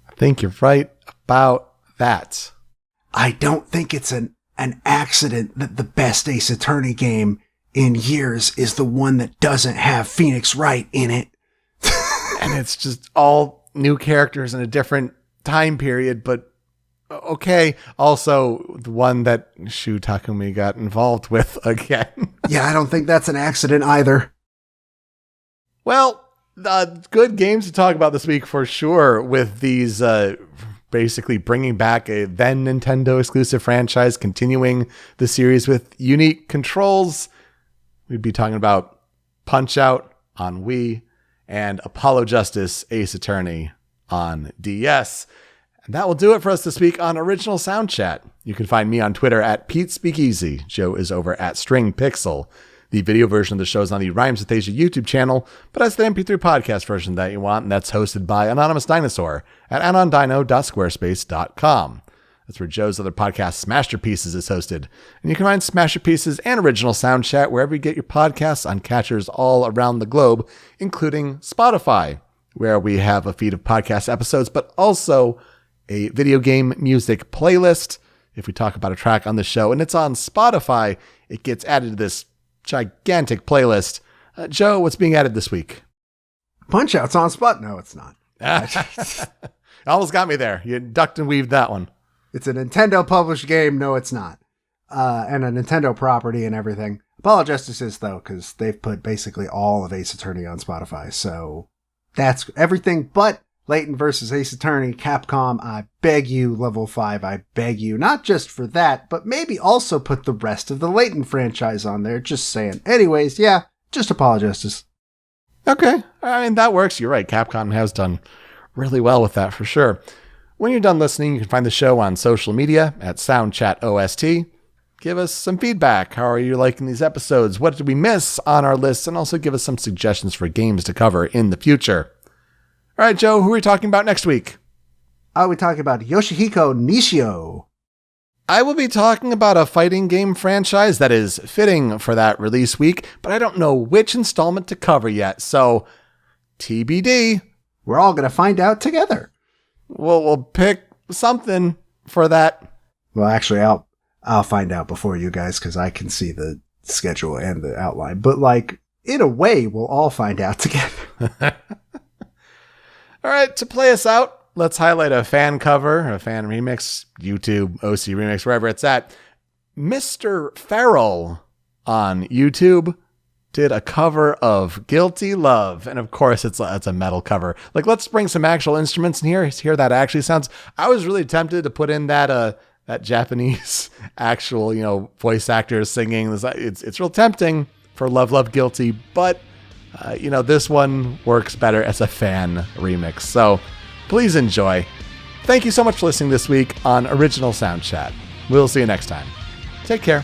I think you're right about that. I don't think it's an accident that the best Ace Attorney game in years is the one that doesn't have Phoenix Wright in it. And it's just all new characters in a different time period, but okay. Also, the one that Shu Takumi got involved with again. Yeah, I don't think that's an accident either. Well, good games to talk about this week for sure, with these basically bringing back a then Nintendo exclusive franchise, continuing the series with unique controls. We'd be talking about Punch-Out on Wii and Apollo Justice Ace Attorney on DS. And that will do it for us this week on Original Soundchat. You can find me on Twitter at PeteSpeakeasy. Joe is over at StringPixel. The video version of the show is on the Rhymes with Asia YouTube channel, but that's the MP3 podcast version that you want, and that's hosted by Anonymous Dinosaur at anondino.squarespace.com. That's where Joe's other podcast, Smasherpieces, is hosted. And you can find Smasherpieces and Original Soundchat wherever you get your podcasts on catchers all around the globe, including Spotify, where we have a feed of podcast episodes, but also a video game music playlist. If we talk about a track on the show and it's on Spotify, it gets added to this gigantic playlist. Joe, what's being added this week? Punch-Out's on Spot. No, it's not. Almost got me there. You ducked and weaved that one. It's a Nintendo published game. No, it's not. And a Nintendo property and everything. Apologize is though, because they've put basically all of Ace Attorney on Spotify. So that's everything but Layton versus Ace Attorney, Capcom. I beg you, Level 5, I beg you. Not just for that, but maybe also put the rest of the Layton franchise on there. Just saying. Anyways, yeah, just apologize. Okay. I mean, that works. You're right. Capcom has done really well with that for sure. When you're done listening, you can find the show on social media at Soundchat OST. Give us some feedback. How are you liking these episodes? What did we miss on our list? And also give us some suggestions for games to cover in the future. All right, Joe, who are we talking about next week? We're talking about Yoshihiko Nishio. I will be talking about a fighting game franchise that is fitting for that release week, but I don't know which installment to cover yet, so TBD. We're all going to find out together. We'll pick something for that. Well, actually, I'll find out before you guys because I can see the schedule and the outline. But in a way, we'll all find out together. All right, to play us out, let's highlight a fan cover, a fan remix, YouTube, OC remix, wherever it's at. Mr. Farrell on YouTube did a cover of Guilty Love. And of course, it's a metal cover. Let's bring some actual instruments in here. Hear that actually sounds. I was really tempted to put in that Japanese actual, voice actors singing. It's real tempting for Love, Love, Guilty. But, this one works better as a fan remix. So please enjoy. Thank you so much for listening this week on Original Soundchat. We'll see you next time. Take care.